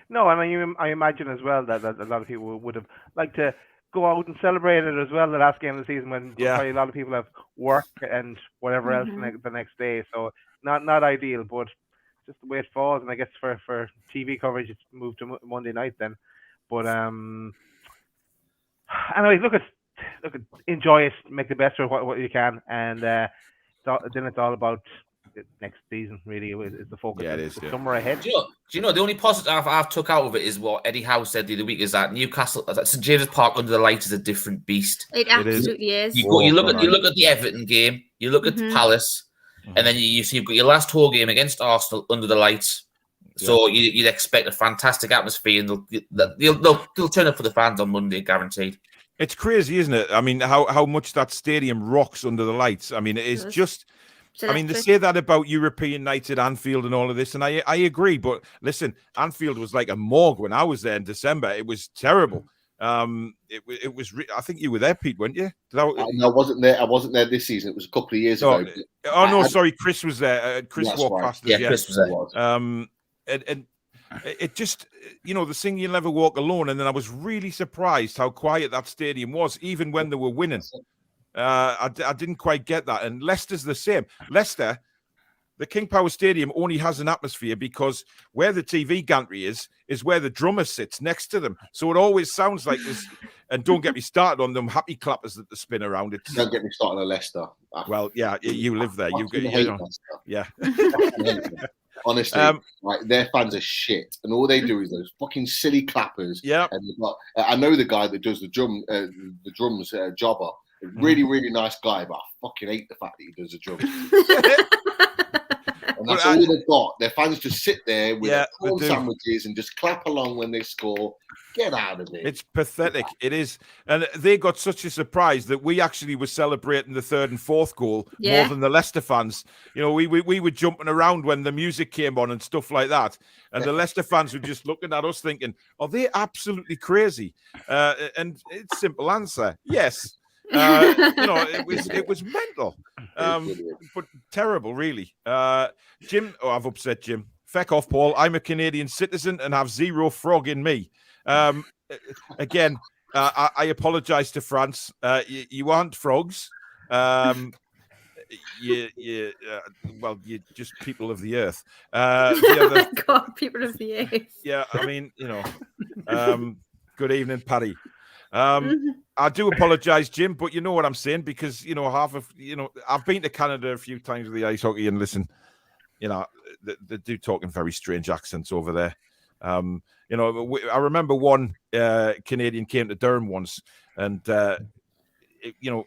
No, and I imagine as well that a lot of people would have liked to go out and celebrate it as well the last game of the season when probably a lot of people have work and whatever else the next day. So not ideal, but just the way it falls. And I guess for TV coverage, it's moved to Monday night then. But anyway, look at enjoy it, make the best of what you can, and then it's all about next season. Really, is the focus. Yeah, it is. Summer ahead. Do you know the only positive I've took out of it is what Eddie Howe said the other week is that Newcastle, St James's Park under the light is a different beast. It absolutely is. You look at the Everton game, you look at Palace, and then you see you've got your last home game against Arsenal under the lights. So you'd expect a fantastic atmosphere, and they'll turn up for the fans on Monday, guaranteed. It's crazy, isn't it? I mean, how much that stadium rocks under the lights. I mean, it is just. I mean, they say that about European nights at Anfield and all of this, and I agree. But listen, Anfield was like a morgue when I was there in December. It was terrible. It was. I think you were there, Pete, weren't you? No, I wasn't there. I wasn't there this season. It was a couple of years ago. Sorry, Chris was there. Chris walked past us. Yeah, Chris was there. And it just, you know, the sing You'll Never Walk Alone. And then I was really surprised how quiet that stadium was, even when they were winning. I didn't quite get that. And Leicester's the same. Leicester, the King Power Stadium only has an atmosphere because where the TV gantry is where the drummer sits next to them. So it always sounds like this. And don't get me started on them happy clappers that they spin around. Don't get me started on Leicester. Well, yeah, you live there. Yeah. Honestly, their fans are shit, and all they do is those fucking silly clappers. Yeah, and I know the guy that does the drums, Jobber. Really, really nice guy, but I fucking hate the fact that he does the drums. And that's all they've got. Their fans just sit there with their corn sandwiches and just clap along when they score. Get out of it. It's pathetic. It is. And they got such a surprise that we actually were celebrating the third and fourth goal more than the Leicester fans. You know, we were jumping around when the music came on and stuff like that. And the Leicester fans were just looking at us thinking, are they absolutely crazy? And it's simple answer. Yes. You know, it was mental. But terrible, really. Jim, I've upset Jim. Feck off, Paul. I'm a Canadian citizen and have zero frog in me. Again, I apologize to France. You aren't frogs. Well, you're just people of the earth. God, people of the earth. Yeah, I mean, you know. Good evening, Paddy. I do apologize, Jim, but you know what I'm saying, because you know I've been to Canada a few times with the ice hockey, and listen, you know, they do talk in very strange accents over there. You know, I remember one Canadian came to Durham once, and you know,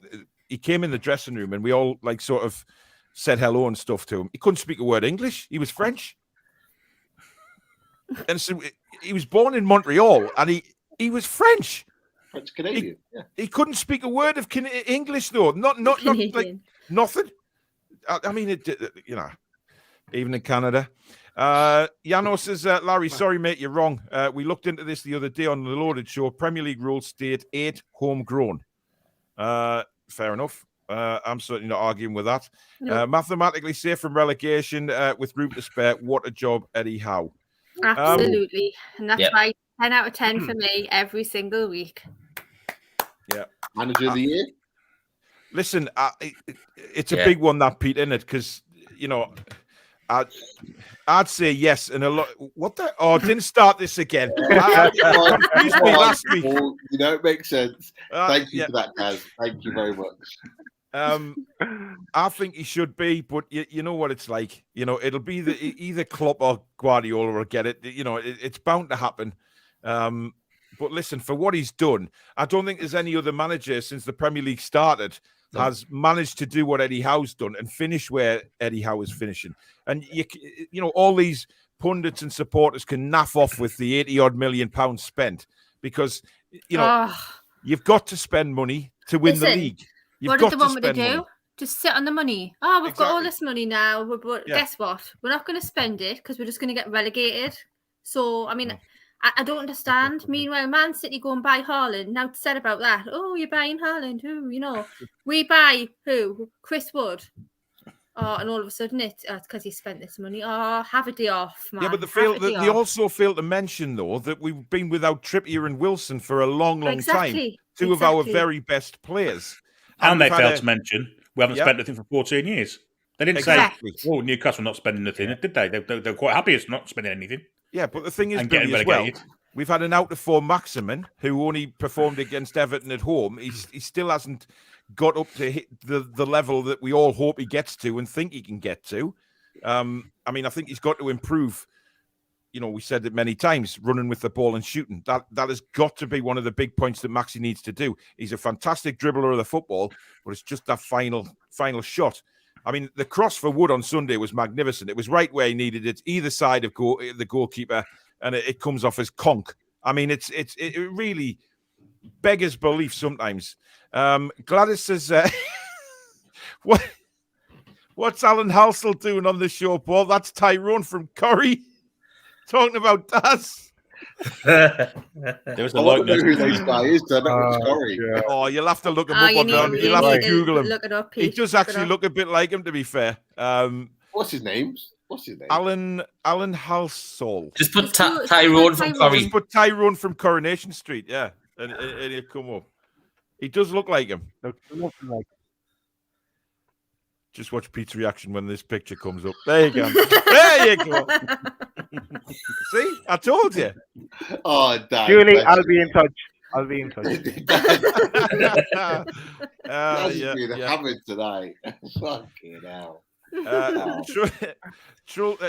he came in the dressing room, and we all like sort of said hello and stuff to him. He couldn't speak a word English. He was French, and so he was born in Montreal, and he was French. French Canadian. He couldn't speak a word of English though. Not like nothing. I mean, you know, even in Canada. Yano says, Larry, sorry, mate, you're wrong. We looked into this the other day on the Loaded Show. Premier League rules state 8 homegrown. Fair enough. I'm certainly not arguing with that. No. Mathematically safe from relegation with room to spare. What a job, Eddie Howe. Absolutely. And that's why 10 out of 10 for me every single week. Yeah. Manager of the year? Listen, it's a big one, that, Pete, isn't it? Because, you know, I'd say yes, and a lot. What the? Oh, didn't start this again. Confused me last week. You know, it makes sense. Thank you for that, Kaz. Thank you very much. I think he should be, but you know what it's like. You know, it'll be either Klopp or Guardiola will get it. You know, it's bound to happen. But listen, for what he's done, I don't think there's any other manager since the Premier League started has managed to do what Eddie Howe's done and finish where Eddie Howe is finishing. And you know, all these pundits and supporters can naff off with the 80-odd million pounds spent, because you know you've got to spend money to win the league. What did they want me to do? Just sit on the money. Oh, we've got all this money now, but guess what? We're not going to spend it because we're just going to get relegated. So, I mean, I don't understand. Meanwhile, Man City go and buy Haaland. Now, said about that, oh, you're buying Haaland. Who, you know, we buy who? Chris Wood. Oh, and all of a sudden it's because he spent this money. Oh, have a day off, man. Yeah, but they also fail to mention, though, that we've been without Trippier and Wilson for a long, long time. Two of our very best players. And they failed to mention we haven't spent anything for 14 years. They didn't say, oh, Newcastle not spending anything, did they? They're quite happy it's not spending anything. Yeah, but the thing is, Billy, as well, we've had an out-of-form Maximin who only performed against Everton at home. He still hasn't got up to hit the level that we all hope he gets to and think he can get to. I mean, I think he's got to improve. You know, we said it many times, running with the ball and shooting. That has got to be one of the big points that Maxi needs to do. He's a fantastic dribbler of the football, but it's just that final shot. I mean, the cross for Wood on Sunday was magnificent. It was right where he needed it, either side of the goalkeeper, and it comes off as conk. I mean, it really beggars belief sometimes. Gladys says, what's Alan Halsell doing on the show, Paul? That's Tyrone from Corrie talking about Daz. There was the likeness. Who this guy is? Corrie. Yeah. Oh, you'll have to look him up. You'll have to Google him. Look it up, Pete. He does actually look a bit like him, to be fair. What's his name? Alan Halsall. Just put Tyrone from Corrie. Just put Tyrone from Coronation Street, yeah, and he'll come up. He does look like him. Just watch Pete's reaction when this picture comes up. There you go. There you go. See, I told you. Oh, Dan, Julie, I'll be in touch. Hammered tonight. Fucking hell.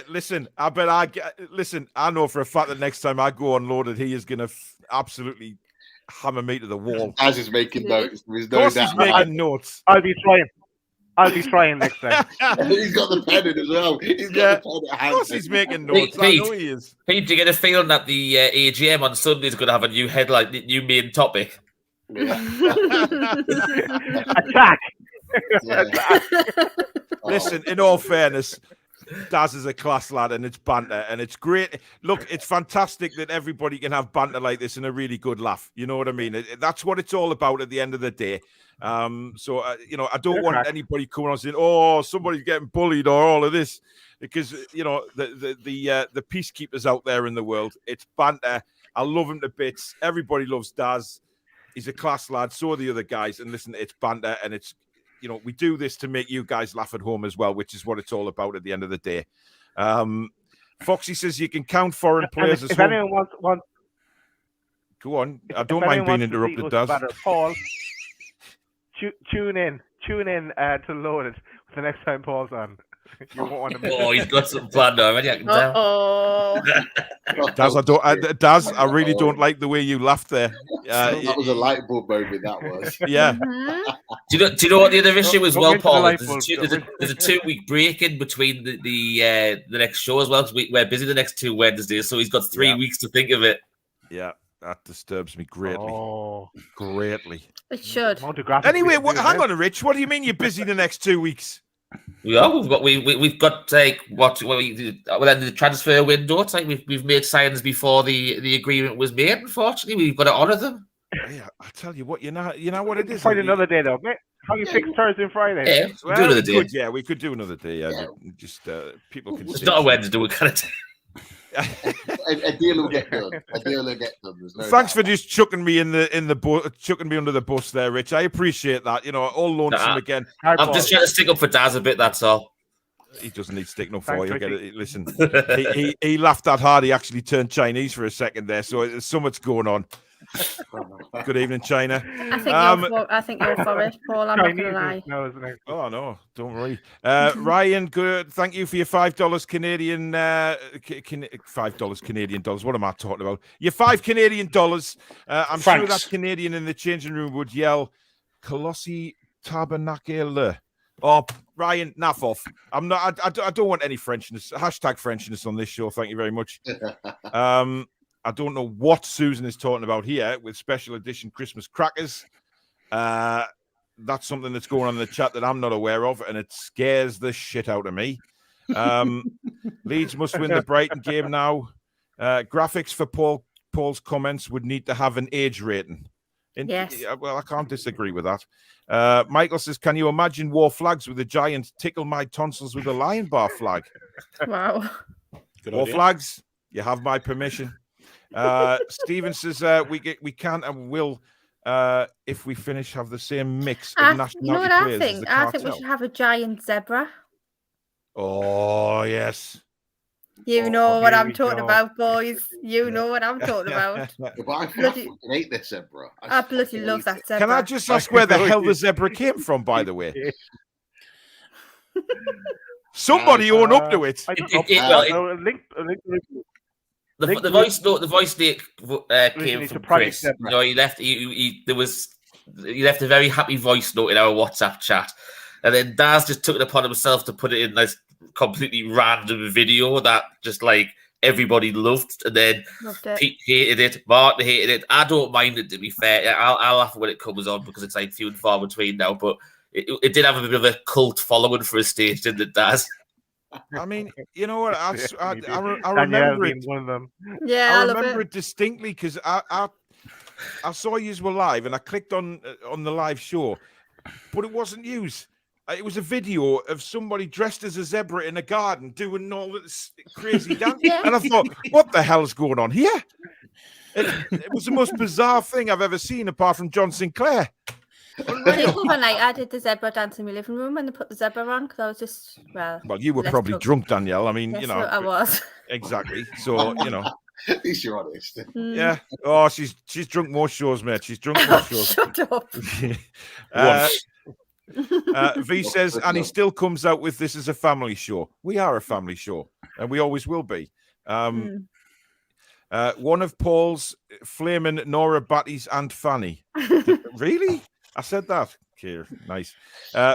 Listen, I know for a fact that next time I go unloaded, he is going to absolutely hammer me to the wall. As is making notes. Of course he's making notes. I'll be trying. I'll be trying next time. He's got the pen in as well. He's got the pen at hand. Of course he's making notes. Pete, I know he is. Pete, do you get a feeling that the AGM on Sunday is going to have a new headline, new main topic? Yeah. Attack! Listen, in all fairness, Daz is a class lad and it's banter and it's great. Look, it's fantastic that everybody can have banter like this and a really good laugh. You know what I mean? That's what it's all about at the end of the day. So I don't want anybody coming on saying, "Oh, somebody's getting bullied" or all of this, because the peacekeepers out there in the world, it's banter. I love him to bits. Everybody loves Daz. He's a class lad. So are the other guys. And listen, it's banter, and it's we do this to make you guys laugh at home as well, which is what it's all about at the end of the day. Foxy says you can count foreign players as well. If anyone wants, go on. I don't mind being interrupted, Daz. Paul, tune in to Loaded the next time Paul's on. You won't want to miss Oh, he's got some plan already. I can tell. Oh, Daz, I really don't like the way you laughed there. That was a light bulb moment. That was. Yeah. Do you know what the other issue as well, Paul? The There's a 2-week break in between the next show as well, because we're busy the next 2 Wednesdays, so he's got 3 weeks to think of it. Yeah, that disturbs me greatly. Oh, greatly. it should. Anyway, hang on, Rich. What do you mean you're busy the next 2 weeks? Yeah, we've got like the transfer window. It's like we've made signs before the agreement was made. Unfortunately, we've got to honour them. Yeah, I tell you what, you know what it is. Find another day though, mate. How you fix Thursday and Friday? Yeah, well, do another day. We could do another day. Yeah. Just people can. It's not a Wednesday. We kind of. A deal will get done. Thanks for just chucking me chucking me under the bus there, Rich. I appreciate that. All lonesome again. I'm just trying to stick up for Daz a bit. That's all. He doesn't need sticking up for you. Listen, he laughed that hard. He actually turned Chinese for a second there. So so much going on. Good evening, China. I think you're for it, Paul. I'm not gonna lie. Oh no, don't worry. Ryan, good. Thank you for your $5 Canadian. $5 Canadian dollars. What am I talking about? Your $5 Canadian dollars. I'm Franks. sure that Canadian in the changing room would yell, "Colossi Tabernacle." Oh, Ryan, naff off. I'm not. I don't want any Frenchness. Hashtag Frenchness on this show. Thank you very much. I don't know what Susan is talking about here with special edition Christmas crackers. That's something that's going on in the chat that I'm not aware of, and it scares the shit out of me. Leeds must win the Brighton game now. Graphics for Paul's comments would need to have an age rating. Yes. Well, I can't disagree with that. Michael says, can you imagine war flags with a giant tickle my tonsils with a lion bar flag? Wow. Good war idea. flags, you have my permission. Stephen says we can and will if we finish have the same mix of nationality players. I think we should have a giant zebra. Oh yes. You know what I'm talking about, boys. You know what I'm talking about. I hate this zebra. I bloody love that zebra. Can I just ask where the hell the zebra came from, by the way? Somebody own up to it. The voice note came from Chris. He left. He left a very happy voice note in our WhatsApp chat, and then Daz just took it upon himself to put it in this completely random video that just like everybody loved, and then Pete hated it, Martin hated it. I don't mind it, to be fair. I'll laugh when it comes on because it's like few and far between now, but it did have a bit of a cult following for a stage, didn't it, Daz? I mean, you know what? I remember it. One of them. Yeah, I remember it distinctly because I saw you were live and I clicked on the live show, but it wasn't you. It was a video of somebody dressed as a zebra in a garden doing all this crazy dance, and I thought, "What the hell is going on here?" It was the most bizarre thing I've ever seen, apart from John Sinclair. Overnight, I did the zebra dance in my living room and they put the zebra on because I was just well, you were probably drunk, Danielle. I mean, yes, I was exactly. So at least you're honest. Yeah. Oh, she's drunk more shows, mate. She's drunk more shows. Shut up. V says, and he still comes out with this as a family show. We are a family show, and we always will be. One of Paul's flaming Nora Batty's Aunt Fanny. Really? I said that. Okay, nice.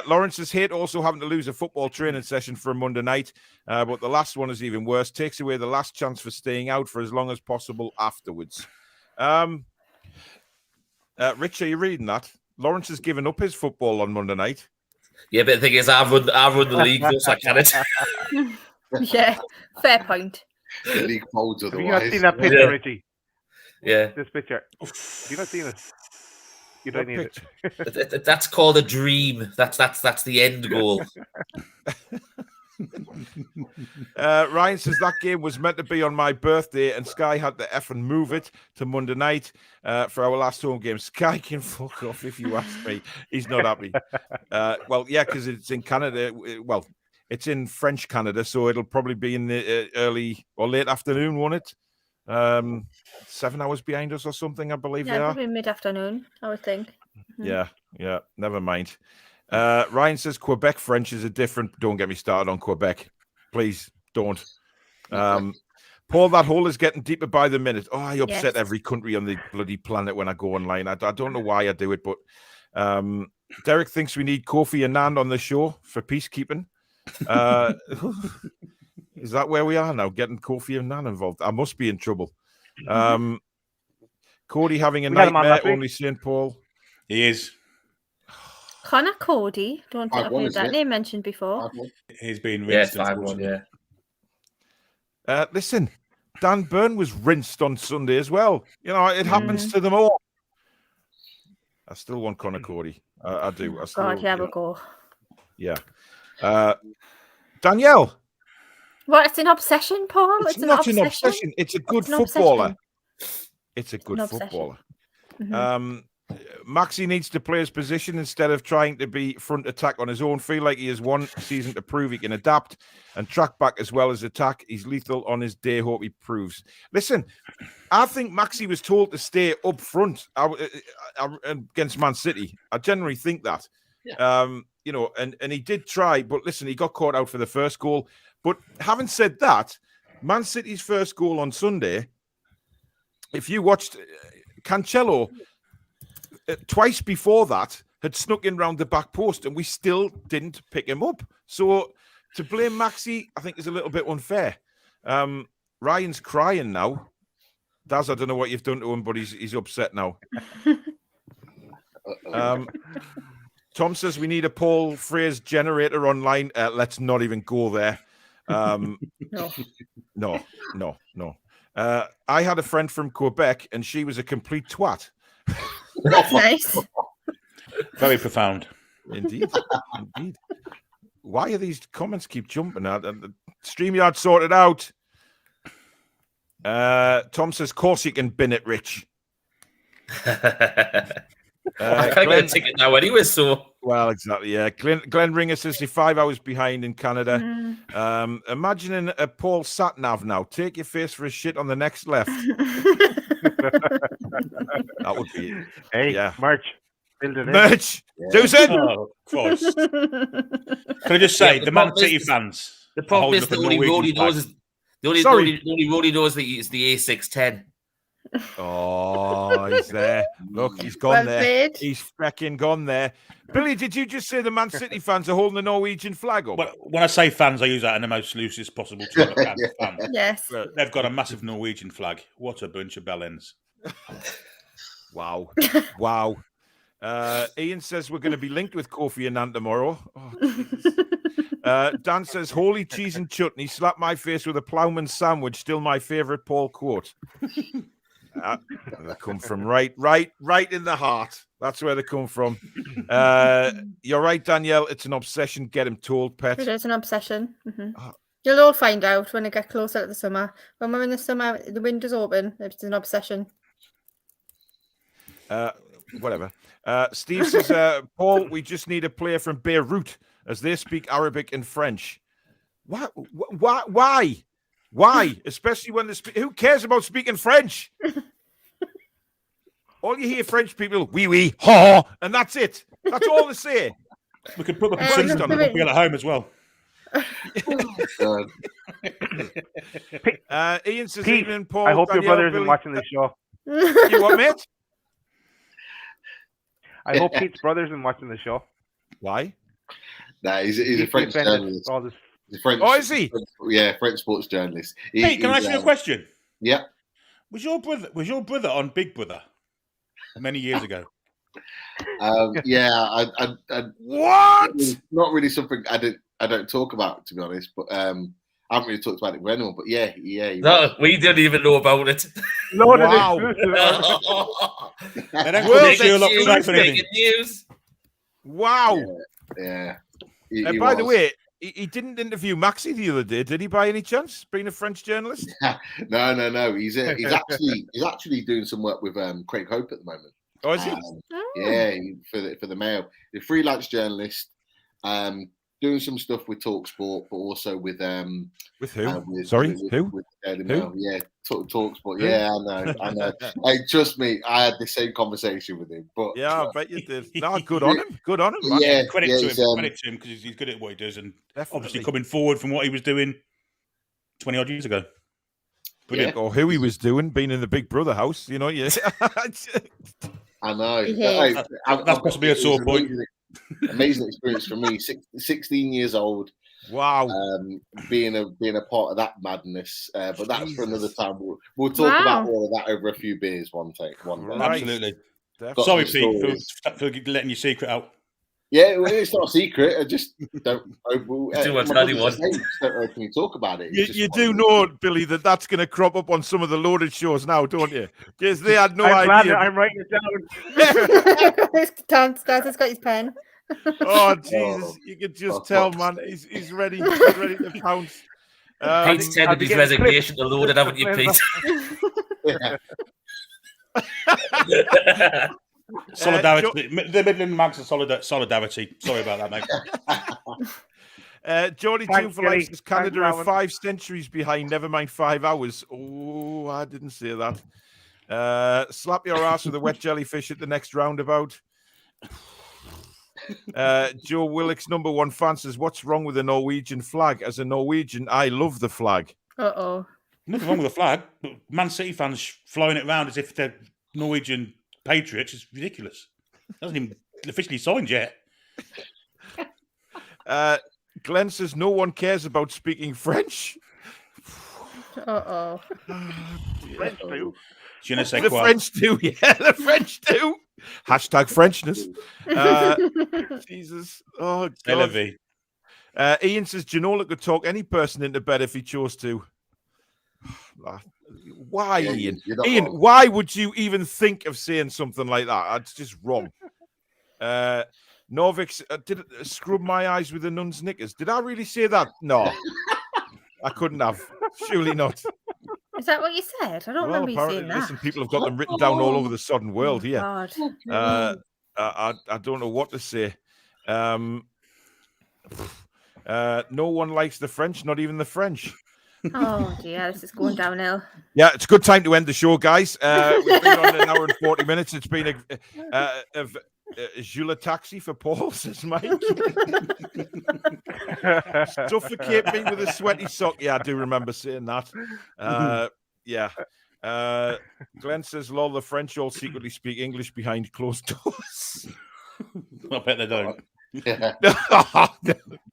Lawrence's hate also having to lose a football training session for a Monday night, but the last one is even worse. Takes away the last chance for staying out for as long as possible afterwards. Rich, are you reading that? Lawrence has given up his football on Monday night. Yeah, but the thing is, I've run the league, so I can't. Yeah, fair point. The league folds Have otherwise. you not seen that picture, Yeah. Richie? Yeah, This picture. Have you not seen it? You don't need it. that's called a dream. That's the end goal. Ryan says that game was meant to be on my birthday, and Sky had to effing move it to Monday night for our last home game. Sky can fuck off if you ask me. He's not happy. Well, yeah, because it's in Canada. Well, it's in French Canada, so it'll probably be in the early or late afternoon, won't it? 7 hours behind us or something, I believe they are. Probably mid-afternoon, I would think. Yeah, never mind. Ryan says Quebec French is a different. Don't get me started on Quebec. Please don't. Paul, that hole is getting deeper by the minute. Oh, I upset every country on the bloody planet when I go online. I don't know why I do it, but Derek thinks we need Kofi Annan on the show for peacekeeping. Is that where we are now? Getting Kofi Annan involved? I must be in trouble. Cody having a nightmare, only St. Paul. He is. Connor Cody. Don't think I've heard that name mentioned before. He's been rinsed. Listen, Dan Byrne was rinsed on Sunday as well. You know, it happens to them all. I still want Connor Cody. I do. God, have a go. Yeah. Danielle. What? It's an obsession, Paul? It's not an obsession. It's a good footballer. It's a good footballer. Maxi needs to play his position instead of trying to be front attack on his own. Feel like he has one season to prove he can adapt and track back as well as attack. He's lethal on his day. Hope he proves. Listen, I think Maxi was told to stay up front against Man City. I generally think that. Yeah. You know, and he did try, but listen, he got caught out for the first goal. But having said that, Man City's first goal on Sunday, if you watched Cancelo, twice before that had snuck in round the back post and we still didn't pick him up. So to blame Maxi, I think is a little bit unfair. Ryan's crying now. Daz, I don't know what you've done to him, but he's upset now. Tom says we need a Paul phrase generator online. Let's not even go there. No. I had a friend from Quebec and she was a complete twat. That's nice. Very profound. Indeed. Why are these comments keep jumping out? The StreamYard sorted out. Tom says, of course you can bin it, Rich. I can't get a ticket now anyway, so. Well, exactly, yeah. Glenn Ringer says you're 5 hours behind in Canada. Imagining a Paul sat-nav now. Take your face for a shit on the next left. That would be it. Hey, yeah. merch. Build it in. Merch! Yeah. Susan! Oh, Christ. Can I just say, the Man City fans. The problem is the only road he knows is the only road he knows is the A610. Oh, he's there. Look, he's gone there. Played. He's freaking gone there. Billy, did you just say the Man City fans are holding the Norwegian flag up? Well, when I say fans, I use that in the most loosest possible term. Fans. Yes. They've got a massive Norwegian flag. What a bunch of bellends. Wow. Wow. Ian says we're going to be linked with Kofi Annan tomorrow. Oh, Dan says, holy cheese and chutney, slap my face with a ploughman's sandwich. Still my favourite Paul quote. They come from right in the heart. That's where they come from. You're right, Danielle. It's an obsession. Get him told, pet. It is an obsession. You'll all find out when it gets closer to the summer. When we're in the summer, the window's open. It's an obsession. Whatever. Steve says, Paul, we just need a player from Beirut as they speak Arabic and French. Why? Why? Especially when who cares about speaking French? All you hear French people, oui, ha, and that's it. That's all they say. We could put the percentage on it. We'll be at home as well. Ian says, Pete, evening, Paul. I hope Danielle, your brother isn't Billy. watching this show. You what, mate? I hope Pete's brother's been watching the show. Why? No, he's a French journalist. French, is he? French sports journalist. Pete, can I ask you a question? Yeah. Was your brother on Big Brother many years ago? Yeah, What? Not really something I don't talk about, to be honest. But I haven't really talked about it with anyone. But yeah. No, we didn't even know about it. Wow. They don't call Sherlock for anything. News. Wow. Yeah. By the way, he didn't interview Maxi the other day, did he? By any chance, being a French journalist? No. He's actually doing some work with Craig Hope at the moment. Oh, is he? Yeah, for the Mail. He's a freelance journalist, doing some stuff with TalkSport, but also with who? With who? With Daily Mail. Yeah, TalkSport. Yeah, I know. Hey, trust me, I had the same conversation with him. But yeah, I bet you did. No, good on him. Good on him. Man. Yeah, credit to him because he's good at what he does, and obviously coming forward from what he was doing 20 odd years ago. Brilliant. Or who he was doing, being in the Big Brother house. You know, yeah. I know. That's possibly a sore point. Amazing experience for me. 16 years old. Wow. Being a part of that madness. But that's for another time. We'll talk about all of that over a few beers one day. Right. Absolutely. Sorry, Pete, for letting your secret out. Yeah, well, it's not a secret. I just don't. Too much anyone. Can you talk about it? You do know, Billy, that's going to crop up on some of the loaded shows now, don't you? Because they had no idea. I'm writing it down. Stas has got his pen. Oh Jesus! You can just tell, man. He's ready. He's ready to pounce. Pete's tendered his resignation to loaded, haven't you, Pete? Solidarity. The Midland Mags are solidarity. Sorry about that, mate. Geordie Toon for Life says Canada are 5 centuries behind. Never mind 5 hours. Oh, I didn't say that. Slap your ass with a wet jellyfish at the next roundabout. Joe Willick's #1 fan says, "What's wrong with the Norwegian flag? As a Norwegian, I love the flag." Nothing wrong with the flag, but Man City fans flying it around as if they're Norwegian patriots is ridiculous. It hasn't even officially signed yet. Glenn says, "No one cares about speaking French." French too. The French too, yeah, the French too. Hashtag Frenchness. Jesus. Oh, God. Ian says, Ginola could talk any person into bed if he chose to. Why, Ian? Ian, why would you even think of saying something like that? It's just wrong. Norvik, did it scrub my eyes with the nun's knickers? Did I really say that? No. I couldn't have. Surely not. Is that what you said? I don't remember you saying that. Listen, people have got them written down all over the sodden world here. God. I don't know what to say. No one likes the French, not even the French. Oh dear, this is going downhill. Yeah, it's a good time to end the show, guys. We've been on 1 hour and 40 minutes. It's been a Jula taxi for Paul, says Mike. Suffocate me with a sweaty sock. Yeah, I do remember saying that. Yeah. Glenn says, lol, the French all secretly speak English behind closed doors. I bet they don't.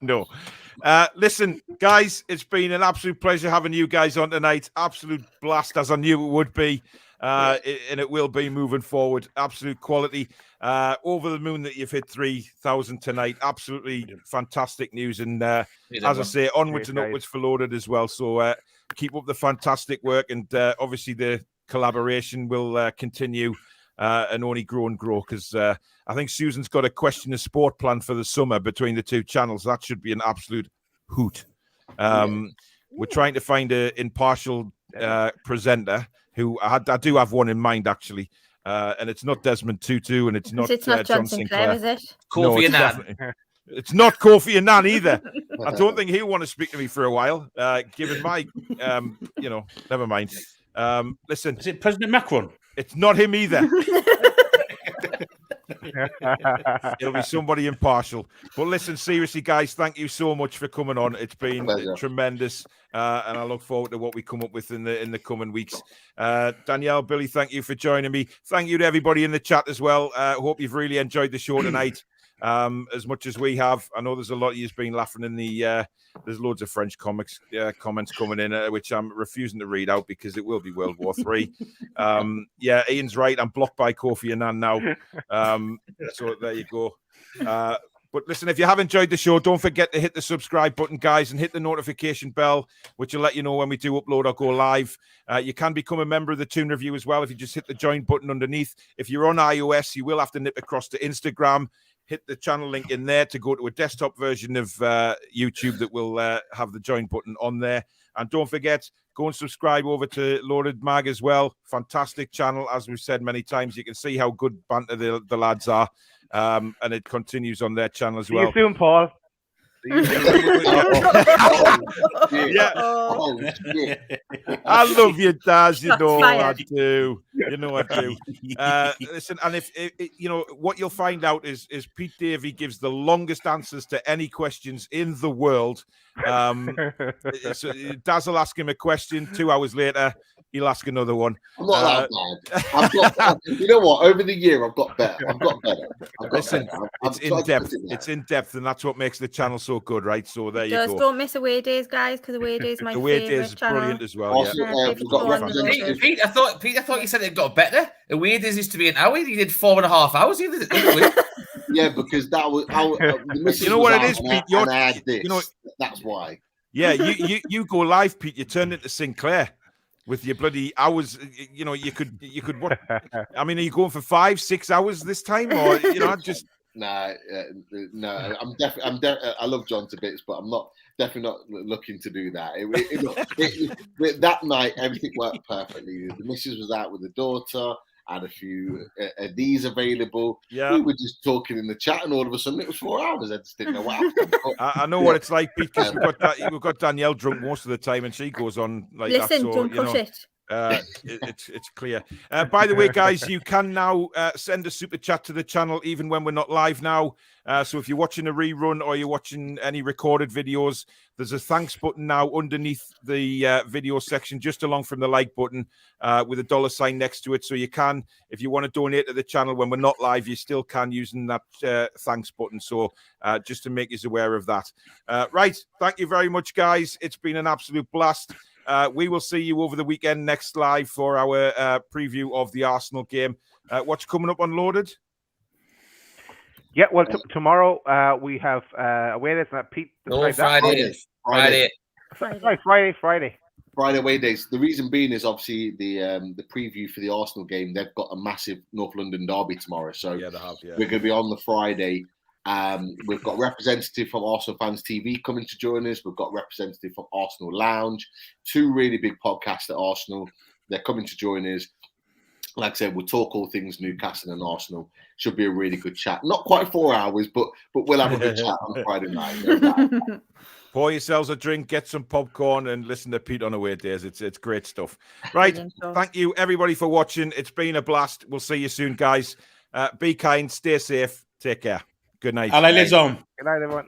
No. Listen, guys, it's been an absolute pleasure having you guys on tonight. Absolute blast, as I knew it would be. And it will be moving forward. Absolute quality. Over the moon that you've hit 3,000 tonight. Absolutely fantastic news. And as I say, onwards and upwards for Loaded as well. So keep up the fantastic work. And obviously the collaboration will continue and only grow and grow, because I think Susan's got a question of sport plan for the summer between the two channels. That should be an absolute hoot. We're trying to find an impartial presenter who I do have one in mind, actually. And it's not Desmond Tutu, and it's not John Sinclair. Is it? Kofi Annan. It's not Kofi Annan either. I don't think he'll want to speak to me for a while, given my, never mind. Listen. Is it President Macron? It's not him either. It'll be somebody impartial. But listen, seriously, guys, thank you so much for coming on. It's been tremendous. and I look forward to what we come up with in the coming weeks. Danielle, Billy, thank you for joining me. Thank you to everybody in the chat as well. Hope you've really enjoyed the show tonight. As much as we have. I know there's a lot of you's been laughing in the there's loads of French comments coming in, which I'm refusing to read out because it will be World War III. Yeah, Ian's right. I'm blocked by Kofi Annan now. So there you go. But listen, if you have enjoyed the show, don't forget to hit the subscribe button, guys, and hit the notification bell, which will let you know when we do upload or go live. You can become a member of the Toon Review as well if you just hit the join button underneath. If you're on iOS, you will have to nip across to Instagram. Hit the channel link in there to go to a desktop version of YouTube that will have the join button on there. And don't forget, go and subscribe over to Loaded Mag as well. Fantastic channel. As we've said many times, you can see how good banter the lads are. And it continues on their channel as well. See you soon, Paul. Yeah. I love you, Daz. You know I do. You know I do. Listen, and if you know what you'll find out is Pete Davey gives the longest answers to any questions in the world. So Daz will ask him a question. 2 hours later, he'll ask another one. I'm not that bad. You know what? Over the year, I've got better. Listen, it's in depth. It's in depth, and that's what makes the channel so good, right? So there you go. Just don't miss away days, guys, because away days my away favorite days is channel. brilliant as well. Also, yeah. we've got representatives. Pete, I thought you said it got better. Away days used to be an hour. You did 4.5 hours. You did it. Yeah, because that was you know what it is, Pete. And I had this. You know, that's why. Yeah, you go live, Pete. You turn into Sinclair with your bloody hours. You know, you could what? I mean, are you going for 5-6 hours this time, or you know, just no. I'm definitely. I love John to bits, but I'm definitely not looking to do that. That night, everything worked perfectly. The missus was out with the daughter. Had a few these available. Yeah, we were just talking in the chat, and all of a sudden it was 4 hours. I just didn't know what happened. I know what it's like, Pete, because we've got Danielle drunk most of the time, and she goes on like that. Listen, don't push it. It's clear. By the way, guys, you can now send a super chat to the channel even when we're not live now. So if you're watching a rerun or you're watching any recorded videos, there's a thanks button now underneath the video section, just along from the like button, with a $sign next to it. So you can, if you want to donate to the channel when we're not live, you still can using that thanks button. So just to make you aware of that. Right. Thank you very much, guys. It's been an absolute blast. We will see you over the weekend next live for our preview of the Arsenal game. What's coming up on Loaded? Yeah, well, tomorrow we have away days. Pete. No, Friday. Friday away days. The reason being is obviously the preview for the Arsenal game. They've got a massive North London derby tomorrow, so yeah, they have, yeah. We're going to be on the Friday. We've got representative from Arsenal Fans TV coming to join us. We've got representative from Arsenal Lounge. 2 really big podcasts at Arsenal. They're coming to join us. Like I said, we'll talk all things Newcastle and Arsenal. Should be a really good chat. Not quite 4 hours, but we'll have a good chat on Friday night. Pour yourselves a drink, get some popcorn, and listen to Pete on away days. It's great stuff. Right. Thank you, everybody, for watching. It's been a blast. We'll see you soon, guys. Be kind, stay safe, take care. Good night. Allez les hommes. Good night, everyone.